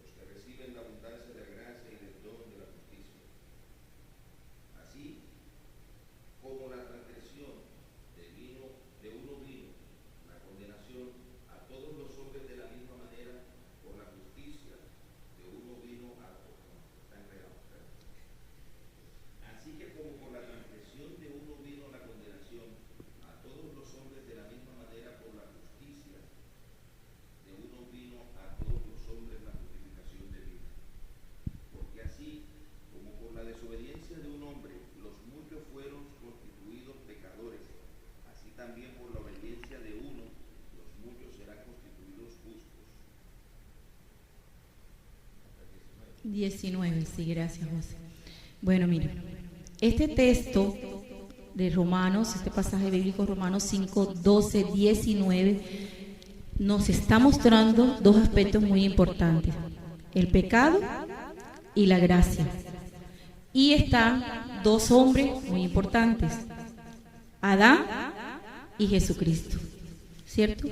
los que reciben la abundancia de la gracia y del don de la justicia. Así como la transgresión de uno vino la condenación a todos los hombres de la misma manera, por la justicia de uno vino a todos. Así que como por la transgresión de uno vino la condenación a todos los hombres de la misma manera, por la justicia de uno vino a todos los hombres la justificación de vida. Porque así como por la desobediencia de un hombre los muchos fueron constituidos pecadores, así también por la obediencia de uno los muchos serán constituidos justos. 19, sí, gracias, José. Bueno, mire, este texto de Romanos, este pasaje bíblico, Romanos 5, 12, 19, nos está mostrando dos aspectos muy importantes: el pecado y la gracia. Y están dos hombres muy importantes, Adán y Jesucristo, ¿cierto?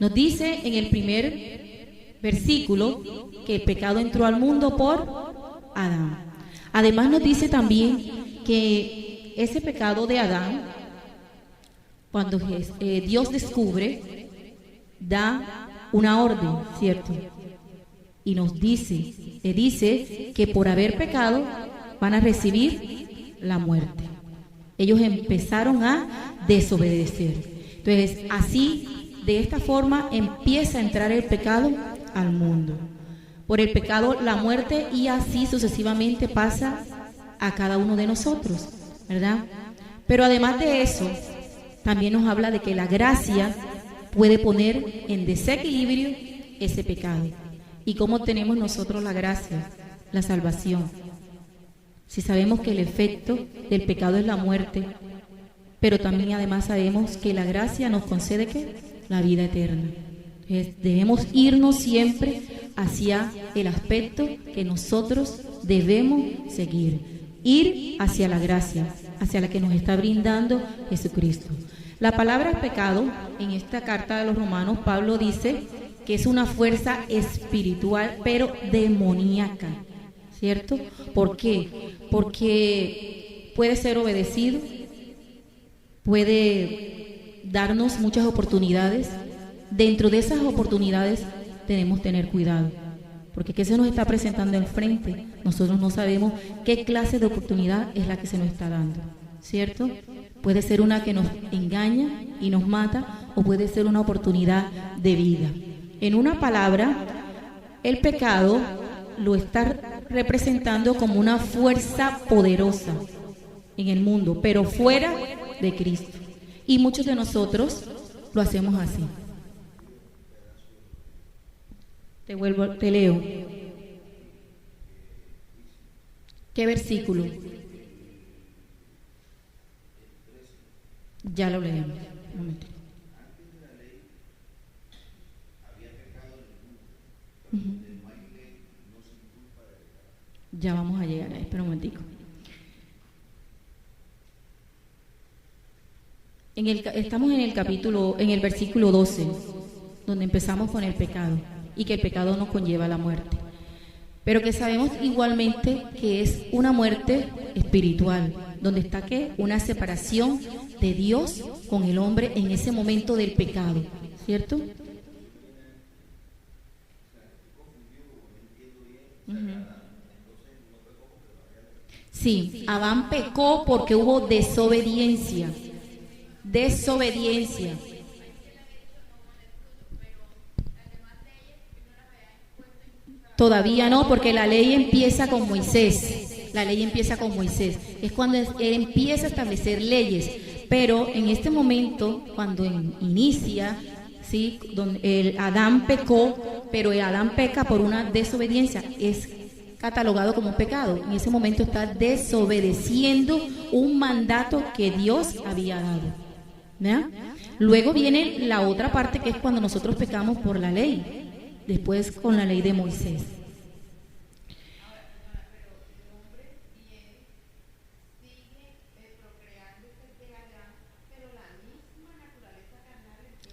Nos dice en el primer versículo que el pecado entró al mundo por Adán. Además nos dice también que ese pecado de Adán, cuando Dios descubre, da una orden, ¿cierto? Y nos dice, le dice que por haber pecado van a recibir la muerte. Ellos empezaron a desobedecer. Entonces, así, de esta forma, empieza a entrar el pecado al mundo. Por el pecado, la muerte, y así sucesivamente pasa a cada uno de nosotros, ¿verdad? Pero además de eso, también nos habla de que la gracia puede poner en desequilibrio ese pecado. ¿Y cómo tenemos nosotros la gracia? La salvación. Si sabemos que el efecto del pecado es la muerte, pero también además sabemos que la gracia nos concede ¿qué? La vida eterna. Entonces, debemos irnos siempre hacia el aspecto que nosotros debemos seguir. Ir hacia la gracia, hacia la que nos está brindando Jesucristo. La palabra pecado, en esta carta de los Romanos, Pablo dice que es una fuerza espiritual, pero demoníaca, ¿cierto? ¿Por qué? Porque puede ser obedecido, puede darnos muchas oportunidades. Dentro de esas oportunidades tenemos que tener cuidado, porque ¿qué se nos está presentando enfrente? Nosotros no sabemos qué clase de oportunidad es la que se nos está dando, ¿cierto? Puede ser una que nos engaña y nos mata, o puede ser una oportunidad de vida. En una palabra, el pecado lo está representando como una fuerza poderosa en el mundo, pero fuera de Cristo. Y muchos de nosotros lo hacemos así. Te leo. ¿Qué versículo? Ya lo leemos. Un momento. Ya vamos a llegar ahí, espera un momentico. Estamos en el versículo 12, donde empezamos con el pecado, y que el pecado nos conlleva a la muerte. Pero que sabemos igualmente que es una muerte espiritual, donde está ¿qué? Una separación de Dios con el hombre en ese momento del pecado, ¿cierto? Sí, Adán pecó porque hubo desobediencia. Desobediencia. Todavía no, porque la ley empieza con Moisés. La ley empieza con Moisés. Es cuando él empieza a establecer leyes. Pero en este momento, cuando inicia, ¿sí? Donde el Adán pecó, pero el Adán peca por una desobediencia. Es catalogado como un pecado. En ese momento está desobedeciendo un mandato que Dios había dado. ¿Ya? Luego viene la otra parte, que es cuando nosotros pecamos por la ley. Después con la ley de Moisés.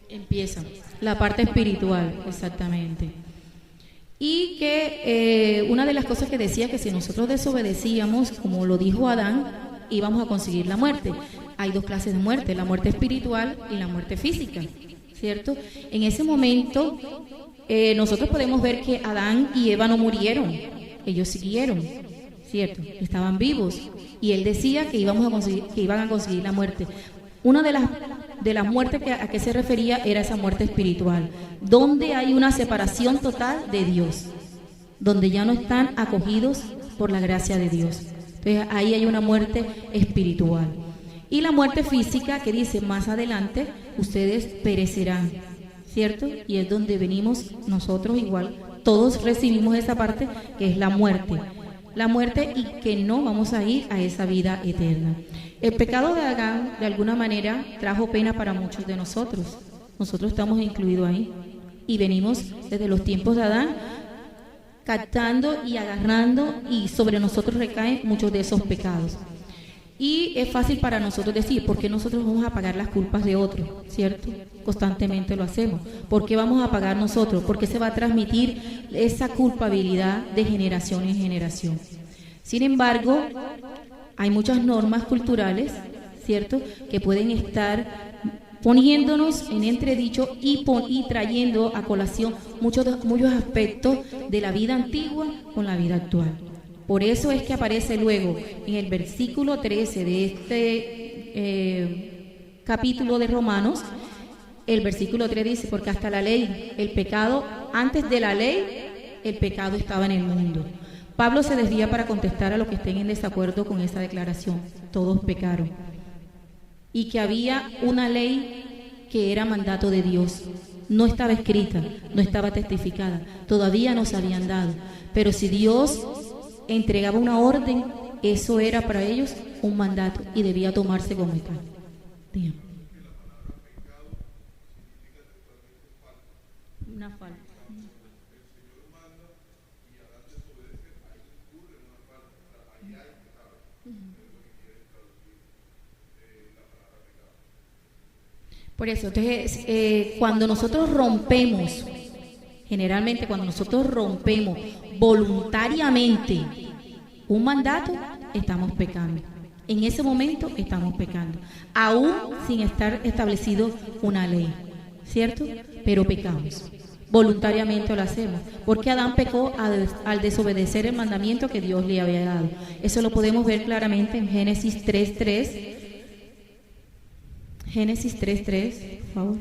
Empieza la parte espiritual, exactamente. Y que una de las cosas que decía, que si nosotros desobedecíamos, como lo dijo Adán, íbamos a conseguir la muerte. Hay dos clases de muerte, la muerte espiritual y la muerte física, ¿cierto? En ese momento nosotros podemos ver que Adán y Eva no murieron, ellos siguieron, ¿cierto? Estaban vivos, y él decía que iban a conseguir la muerte. Una de las muertes a que se refería era esa muerte espiritual, donde hay una separación total de Dios, donde ya no están acogidos por la gracia de Dios. Entonces ahí hay una muerte espiritual. Y la muerte física, que dice más adelante, ustedes perecerán, ¿cierto? Y es donde venimos nosotros igual, todos recibimos esa parte, que es la muerte. La muerte, y que no vamos a ir a esa vida eterna. El pecado de Adán, de alguna manera, trajo pena para muchos de nosotros. Nosotros estamos incluidos ahí. Y venimos desde los tiempos de Adán, captando y agarrando, y sobre nosotros recaen muchos de esos pecados. Y es fácil para nosotros decir, ¿por qué nosotros vamos a pagar las culpas de otros? ¿Cierto? Constantemente lo hacemos. ¿Por qué vamos a pagar nosotros? Porque se va a transmitir esa culpabilidad de generación en generación. Sin embargo, hay muchas normas culturales, ¿cierto?, que pueden estar poniéndonos en entredicho y trayendo a colación muchos aspectos de la vida antigua con la vida actual. Por eso es que aparece luego en el versículo 13 de este capítulo de Romanos, el versículo 3 dice, porque hasta la ley, el pecado, antes de la ley, el pecado estaba en el mundo. Pablo se desvía para contestar a los que estén en desacuerdo con esa declaración. Todos pecaron. Y que había una ley que era mandato de Dios. No estaba escrita, no estaba testificada, todavía no se habían dado. Pero si Dios entregaba una orden, eso era para ellos un mandato y debía tomarse como tal. Bien. Una falta. Por eso, entonces, cuando nosotros rompemos, generalmente cuando nosotros rompemos voluntariamente un mandato, estamos pecando. En ese momento estamos pecando, aún sin estar establecido una ley, ¿cierto? Pero pecamos. Voluntariamente lo hacemos, porque Adán pecó al desobedecer el mandamiento que Dios le había dado. Eso lo podemos ver claramente en Génesis 3:3. Génesis 3:3, por favor.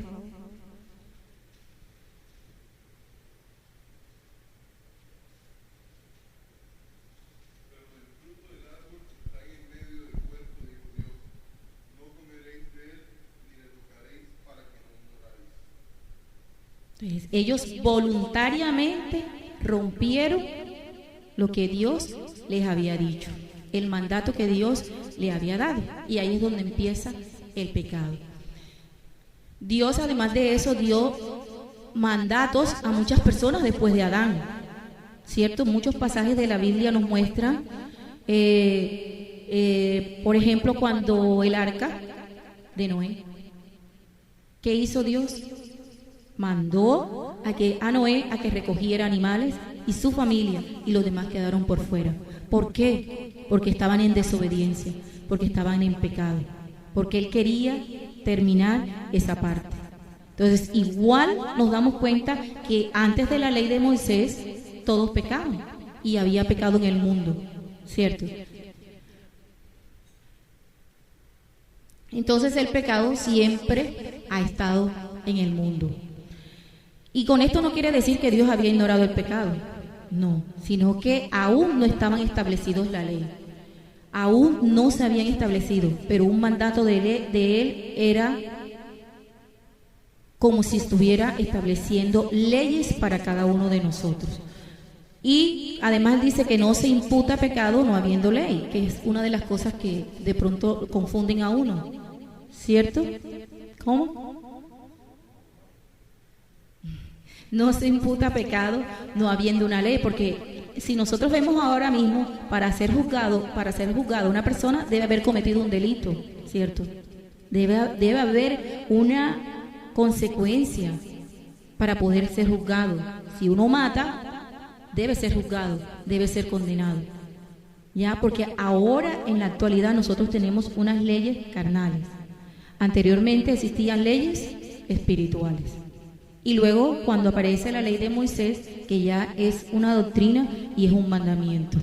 Entonces, ellos voluntariamente rompieron lo que Dios les había dicho, el mandato que Dios les había dado, y ahí es donde empieza el pecado. Dios, además de eso, dio mandatos a muchas personas después de Adán, ¿cierto? Muchos pasajes de la Biblia nos muestran, por ejemplo, cuando el arca de Noé, ¿qué hizo Dios? Mandó a Noé a que recogiera animales y su familia, y los demás quedaron por fuera. ¿Por qué? Porque estaban en desobediencia, porque estaban en pecado, porque él quería terminar esa parte. Entonces, igual nos damos cuenta que antes de la ley de Moisés todos pecaban y había pecado en el mundo, ¿cierto? Entonces el pecado siempre ha estado en el mundo. Y con esto no quiere decir que Dios había ignorado el pecado, no, sino que aún no estaban establecidos la ley. Aún no se habían establecido, pero un mandato de él era como si estuviera estableciendo leyes para cada uno de nosotros. Y además dice que no se imputa pecado no habiendo ley, que es una de las cosas que de pronto confunden a uno, ¿cierto? ¿Cómo? No se imputa pecado no habiendo una ley, porque si nosotros vemos ahora mismo, para ser juzgado una persona debe haber cometido un delito, ¿cierto? Debe haber una consecuencia para poder ser juzgado. Si uno mata, debe ser juzgado, debe ser condenado. Ya, porque ahora en la actualidad nosotros tenemos unas leyes carnales. Anteriormente existían leyes espirituales. Y luego cuando aparece la ley de Moisés, que ya es una doctrina y es un mandamiento.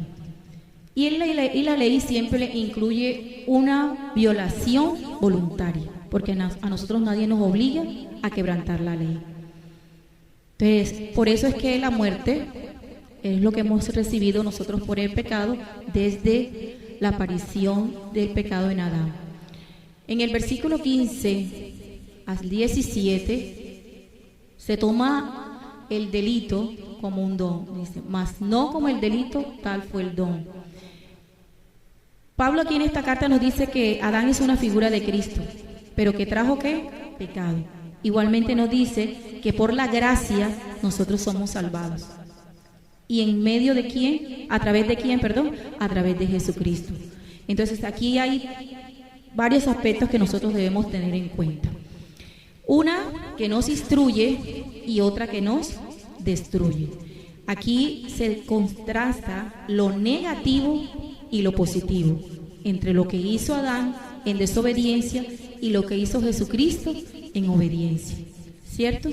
Y la ley siempre incluye una violación voluntaria, porque a nosotros nadie nos obliga a quebrantar la ley. Entonces, por eso es que la muerte es lo que hemos recibido nosotros por el pecado desde la aparición del pecado en Adán. En el versículo 15 al 17 se toma el delito como un don, dice, mas no como el delito, tal fue el don. Pablo aquí en esta carta nos dice que Adán es una figura de Cristo, pero que trajo ¿qué? Pecado. Igualmente nos dice que por la gracia nosotros somos salvados. ¿Y en medio de quién? ¿A través de quién, perdón? A través de Jesucristo. Entonces aquí hay varios aspectos que nosotros debemos tener en cuenta. Una que nos instruye y otra que nos destruye. Aquí se contrasta lo negativo y lo positivo entre lo que hizo Adán en desobediencia y lo que hizo Jesucristo en obediencia, ¿cierto?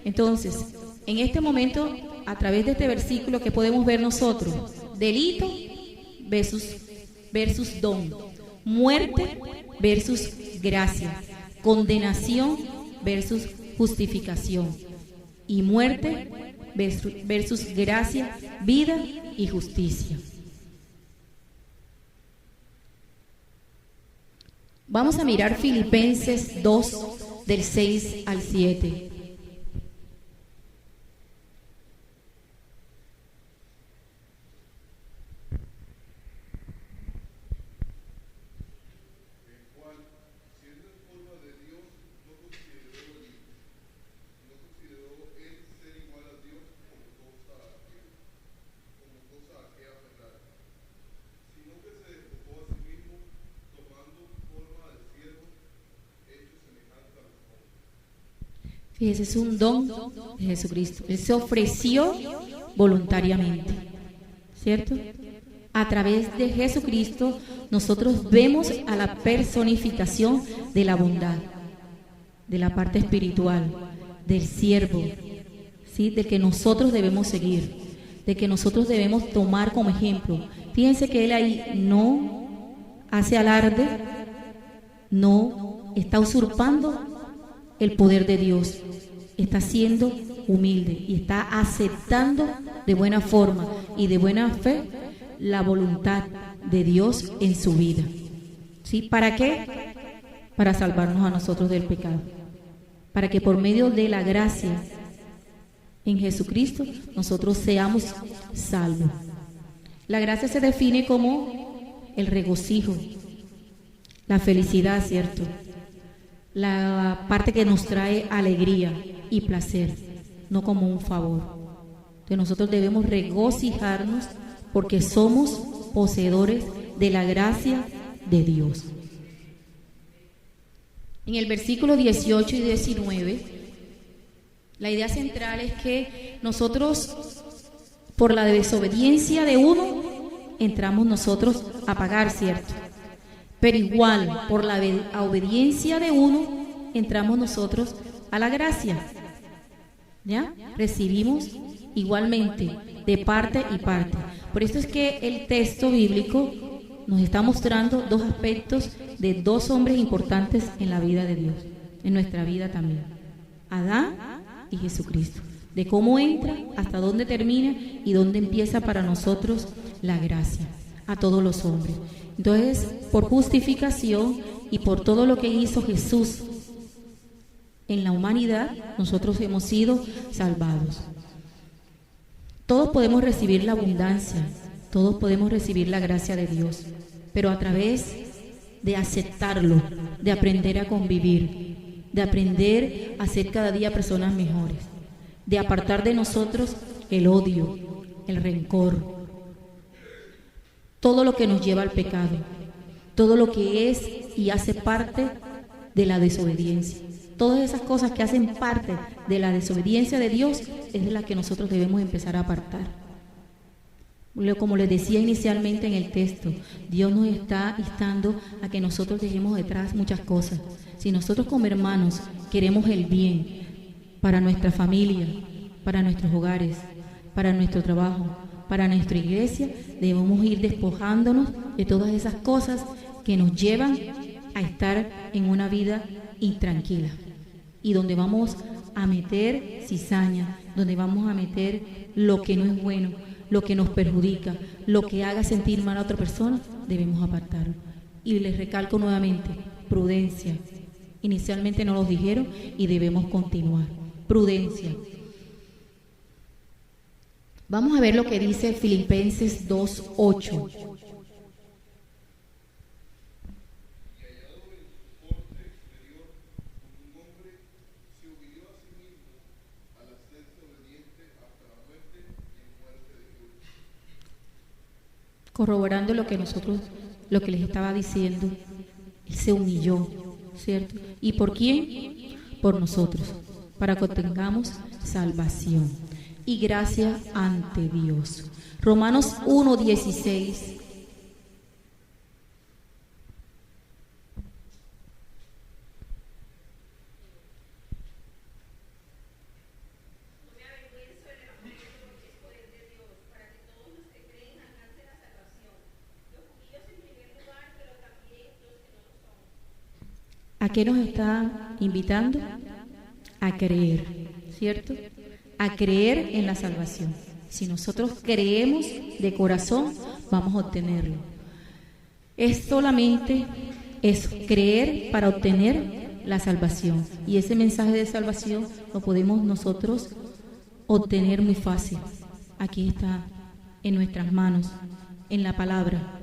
Entonces, en este momento, a través de este versículo que podemos ver nosotros, delito versus don, muerte versus gracia, condenación versus justificación y muerte versus gracia, vida y justicia. Vamos a mirar Filipenses 2 del 6 al 7. Fíjese, es un don de Jesucristo. Él se ofreció voluntariamente, ¿cierto? A través de Jesucristo nosotros vemos a la personificación de la bondad, de la parte espiritual, del siervo, ¿sí? Del que nosotros debemos seguir, de que nosotros debemos tomar como ejemplo. Fíjense que él ahí no hace alarde, no está usurpando el poder de Dios, está siendo humilde y está aceptando de buena forma y de buena fe la voluntad de Dios en su vida. ¿Sí? ¿Para qué? Para salvarnos a nosotros del pecado, para que por medio de la gracia en Jesucristo nosotros seamos salvos. La gracia se define como el regocijo, la felicidad, ¿cierto? La parte que nos trae alegría y placer, no como un favor. Entonces nosotros debemos regocijarnos porque somos poseedores de la gracia de Dios. En el versículo 18 y 19, la idea central es que nosotros, por la desobediencia de uno, entramos nosotros a pagar, ¿cierto? Pero igual, por la obediencia de uno, entramos nosotros a la gracia. ¿Ya? Recibimos igualmente de parte y parte. Por eso es que el texto bíblico nos está mostrando dos aspectos de dos hombres importantes en la vida de Dios, en nuestra vida también. Adán y Jesucristo. De cómo entra, hasta dónde termina y dónde empieza para nosotros la gracia a todos los hombres. Entonces, por justificación y por todo lo que hizo Jesús en la humanidad, nosotros hemos sido salvados. Todos podemos recibir la abundancia, todos podemos recibir la gracia de Dios, pero a través de aceptarlo, de aprender a convivir, de aprender a ser cada día personas mejores, de apartar de nosotros el odio, el rencor, todo lo que nos lleva al pecado, todo lo que es y hace parte de la desobediencia. Todas esas cosas que hacen parte de la desobediencia de Dios es de las que nosotros debemos empezar a apartar. Como les decía inicialmente en el texto, Dios nos está instando a que nosotros dejemos detrás muchas cosas. Si nosotros como hermanos queremos el bien para nuestra familia, para nuestros hogares, para nuestro trabajo, para nuestra iglesia, debemos ir despojándonos de todas esas cosas que nos llevan a estar en una vida intranquila y donde vamos a meter cizaña, donde vamos a meter lo que no es bueno, lo que nos perjudica, lo que haga sentir mal a otra persona, debemos apartarlo. Y les recalco nuevamente, prudencia. Inicialmente nos lo dijeron y debemos continuar. Prudencia. Vamos a ver lo que dice Filipenses 2:8. Corroborando lo que les estaba diciendo, Él se humilló, ¿cierto? ¿Y por quién? Por nosotros, para que obtengamos salvación y gracia ante Dios. Romanos 1:16. ¿A qué nos está invitando? A creer, ¿cierto? A creer en la salvación. Si nosotros creemos de corazón, vamos a obtenerlo. Es solamente eso, creer para obtener la salvación. Y ese mensaje de salvación lo podemos nosotros obtener muy fácil. Aquí está, en nuestras manos, en la palabra,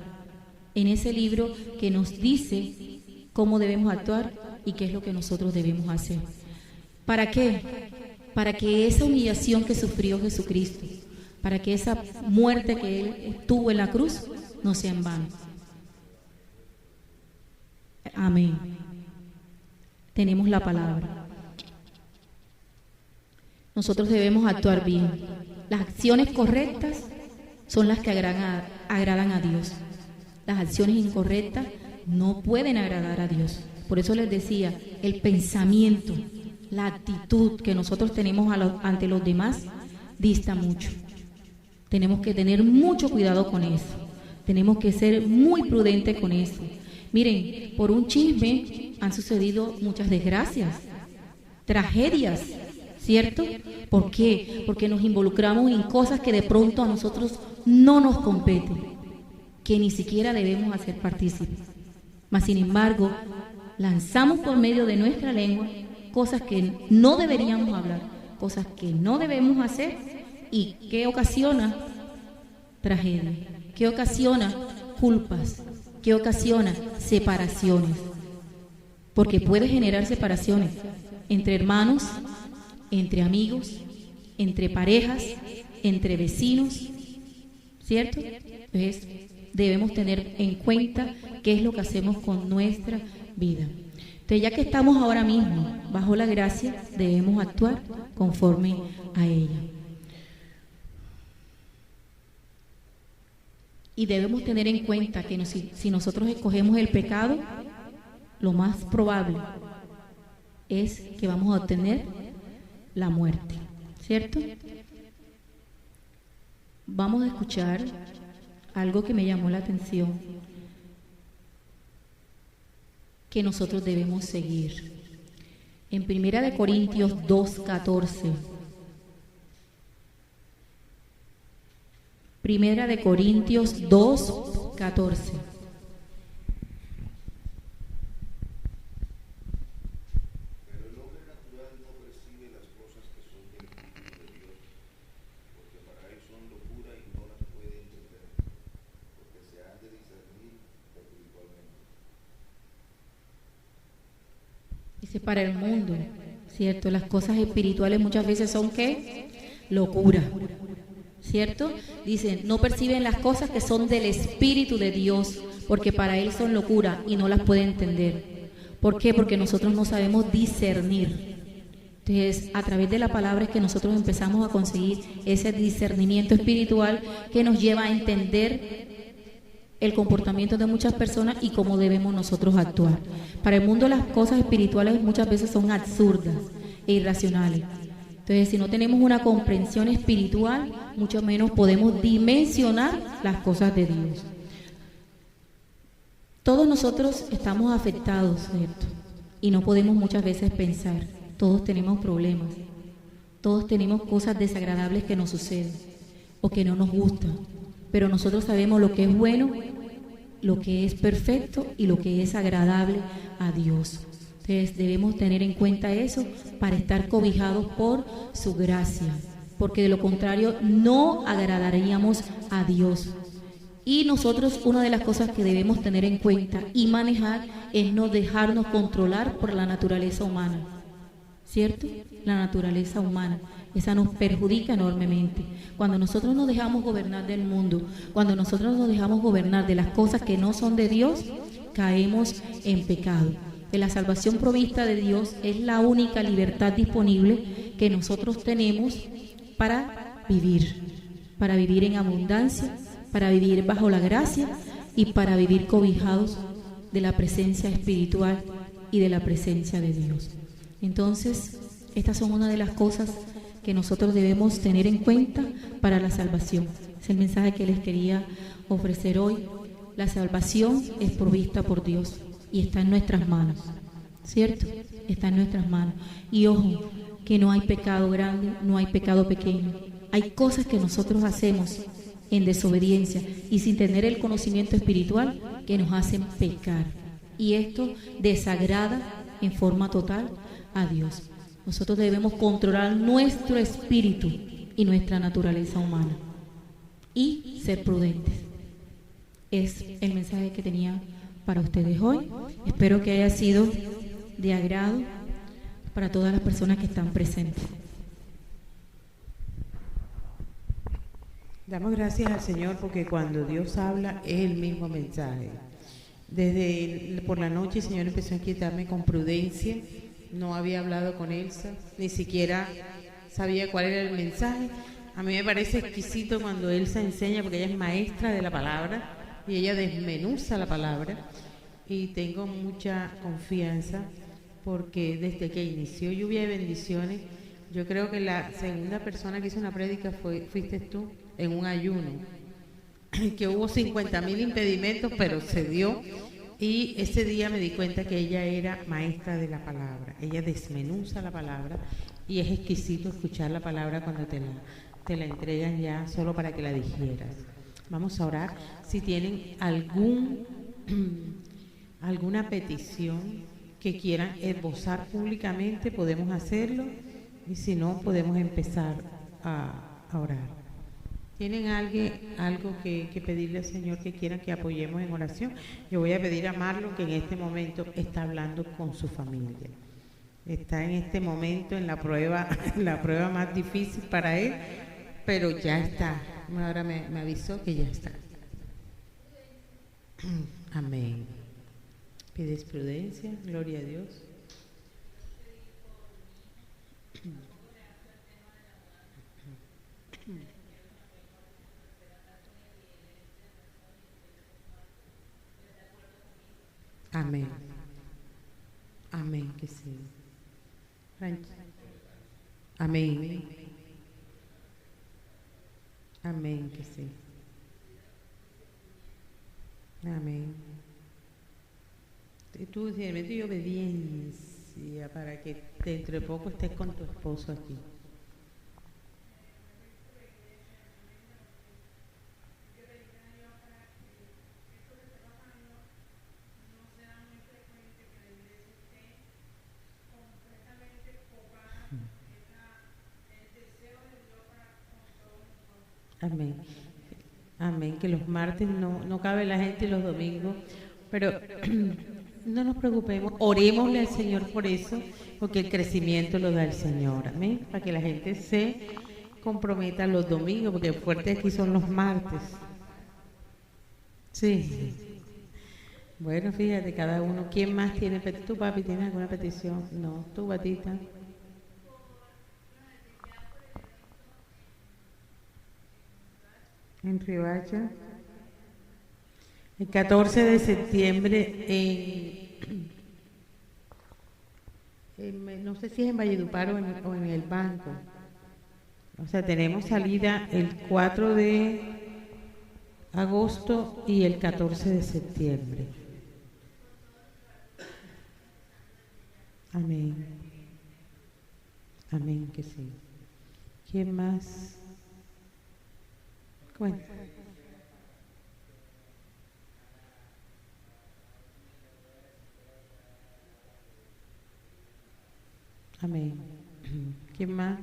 en ese libro que nos dice cómo debemos actuar y qué es lo que nosotros debemos hacer. ¿Para qué? Para que esa humillación que sufrió Jesucristo, para que esa muerte que Él tuvo en la cruz, no sea en vano. Amén. Tenemos la palabra. Nosotros debemos actuar bien. Las acciones correctas son las que agradan a Dios. Las acciones incorrectas no pueden agradar a Dios. Por eso les decía, el pensamiento, la actitud que nosotros tenemos ante los demás dista mucho. Tenemos que tener mucho cuidado con eso. Tenemos que ser muy prudentes con eso. Miren, por un chisme han sucedido muchas desgracias, tragedias, ¿cierto? ¿Por qué? Porque nos involucramos en cosas que de pronto a nosotros no nos competen, que ni siquiera debemos hacer partícipes. Mas, sin embargo, lanzamos por medio de nuestra lengua cosas que no deberíamos hablar, cosas que no debemos hacer, y ¿qué ocasiona? Tragedia. ¿Qué ocasiona? Culpas. ¿Qué ocasiona? Separaciones. Porque puede generar separaciones entre hermanos, entre amigos, entre parejas, entre vecinos, ¿cierto? Entonces, debemos tener en cuenta qué es lo que hacemos con nuestra vida. Entonces, ya que estamos ahora mismo bajo la gracia, debemos actuar conforme a ella. Y debemos tener en cuenta que si nosotros escogemos el pecado, lo más probable es que vamos a obtener la muerte, ¿cierto? Vamos a escuchar algo que me llamó la atención. que nosotros debemos seguir. En 1 Corintios 2:14. 1 Corintios 2:14. Pero el hombre natural no percibe las cosas que son del Espíritu de Dios, porque para él son locura y no las puede entender, porque se han de discernir espiritualmente. Dice, para el mundo, ¿cierto? Las cosas espirituales muchas veces son, ¿qué? Locura, ¿cierto? Dicen, no perciben las cosas que son del Espíritu de Dios, porque para él son locura y no las puede entender. ¿Por qué? Porque nosotros no sabemos discernir. Entonces, a través de la palabra es que nosotros empezamos a conseguir ese discernimiento espiritual que nos lleva a entender el comportamiento de muchas personas y cómo debemos nosotros actuar. Para el mundo las cosas espirituales muchas veces son absurdas e irracionales. Entonces, si no tenemos una comprensión espiritual, mucho menos podemos dimensionar las cosas de Dios. Todos nosotros estamos afectados, ¿cierto? Y no podemos muchas veces pensar. Todos tenemos problemas. Todos tenemos cosas desagradables que nos suceden o que no nos gustan. Pero nosotros sabemos lo que es bueno, lo que es perfecto y lo que es agradable a Dios. Entonces debemos tener en cuenta eso para estar cobijados por su gracia, porque de lo contrario no agradaríamos a Dios. Y nosotros, una de las cosas que debemos tener en cuenta y manejar es no dejarnos controlar por la naturaleza humana, ¿cierto? La naturaleza humana, esa nos perjudica enormemente. Cuando nosotros nos dejamos gobernar del mundo, cuando nosotros nos dejamos gobernar de las cosas que no son de Dios, caemos en pecado. Que la salvación provista de Dios es la única libertad disponible que nosotros tenemos para vivir en abundancia, para vivir bajo la gracia y para vivir cobijados de la presencia espiritual y de la presencia de Dios. Entonces, estas son una de las cosas que nosotros debemos tener en cuenta para la salvación. Es el mensaje que les quería ofrecer hoy. La salvación es provista por Dios y está en nuestras manos, ¿cierto? Está en nuestras manos. Y ojo, que no hay pecado grande, no hay pecado pequeño. Hay cosas que nosotros hacemos en desobediencia y sin tener el conocimiento espiritual que nos hacen pecar. Y esto desagrada en forma total a Dios. Nosotros debemos controlar nuestro espíritu y nuestra naturaleza humana y ser prudentes. Es el mensaje que tenía para ustedes hoy. Espero que haya sido de agrado para todas las personas que están presentes. Damos gracias al Señor porque cuando Dios habla es el mismo mensaje. Por la noche el Señor empezó a inquietarme con prudencia. No había hablado con Elsa, ni siquiera sabía cuál era el mensaje. A mí me parece exquisito cuando Elsa enseña, porque ella es maestra de la palabra y ella desmenuza la palabra. Y tengo mucha confianza porque desde que inició Lluvia de Bendiciones, yo creo que la segunda persona que hizo una prédica fuiste tú en un ayuno, que hubo 50,000 impedimentos, pero se dio. Y ese día me di cuenta que ella era maestra de la palabra. Ella desmenuza la palabra y es exquisito escuchar la palabra cuando te la entregan ya solo para que la digieras. Vamos a orar. Si tienen alguna petición que quieran esbozar públicamente, podemos hacerlo. Y si no, podemos empezar a orar. ¿Tienen algo que pedirle al Señor que quieran que apoyemos en oración? Yo voy a pedir a Marlon, que en este momento está hablando con su familia. Está en este momento en la prueba más difícil para él, pero ya está. Ahora me avisó que ya está. Amén. Pides prudencia, gloria a Dios. Amén. Amén, que sí. Amén. Amén, que sí. Amén. tu discernimiento y obediencia para que dentro de poco estés con tu esposo aquí. Amén. Amén. Que los martes no cabe la gente y los domingos, pero no nos preocupemos, orémosle al Señor por eso, porque el crecimiento lo da el Señor. Amén. Para que la gente se comprometa los domingos, porque fuerte aquí son los martes. Sí. Bueno, fíjate, cada uno. ¿Quién más tiene petición? ¿Tú, papi, tienes alguna petición? No. ¿Tú, Batita? En Riohacha. El 14 de septiembre no sé si es en Valledupar o en el banco. O sea, tenemos salida el 4 de agosto y el 14 de septiembre. Amén. Amén, que sí. ¿Quién más? Bueno. Amén. ¿Quién más?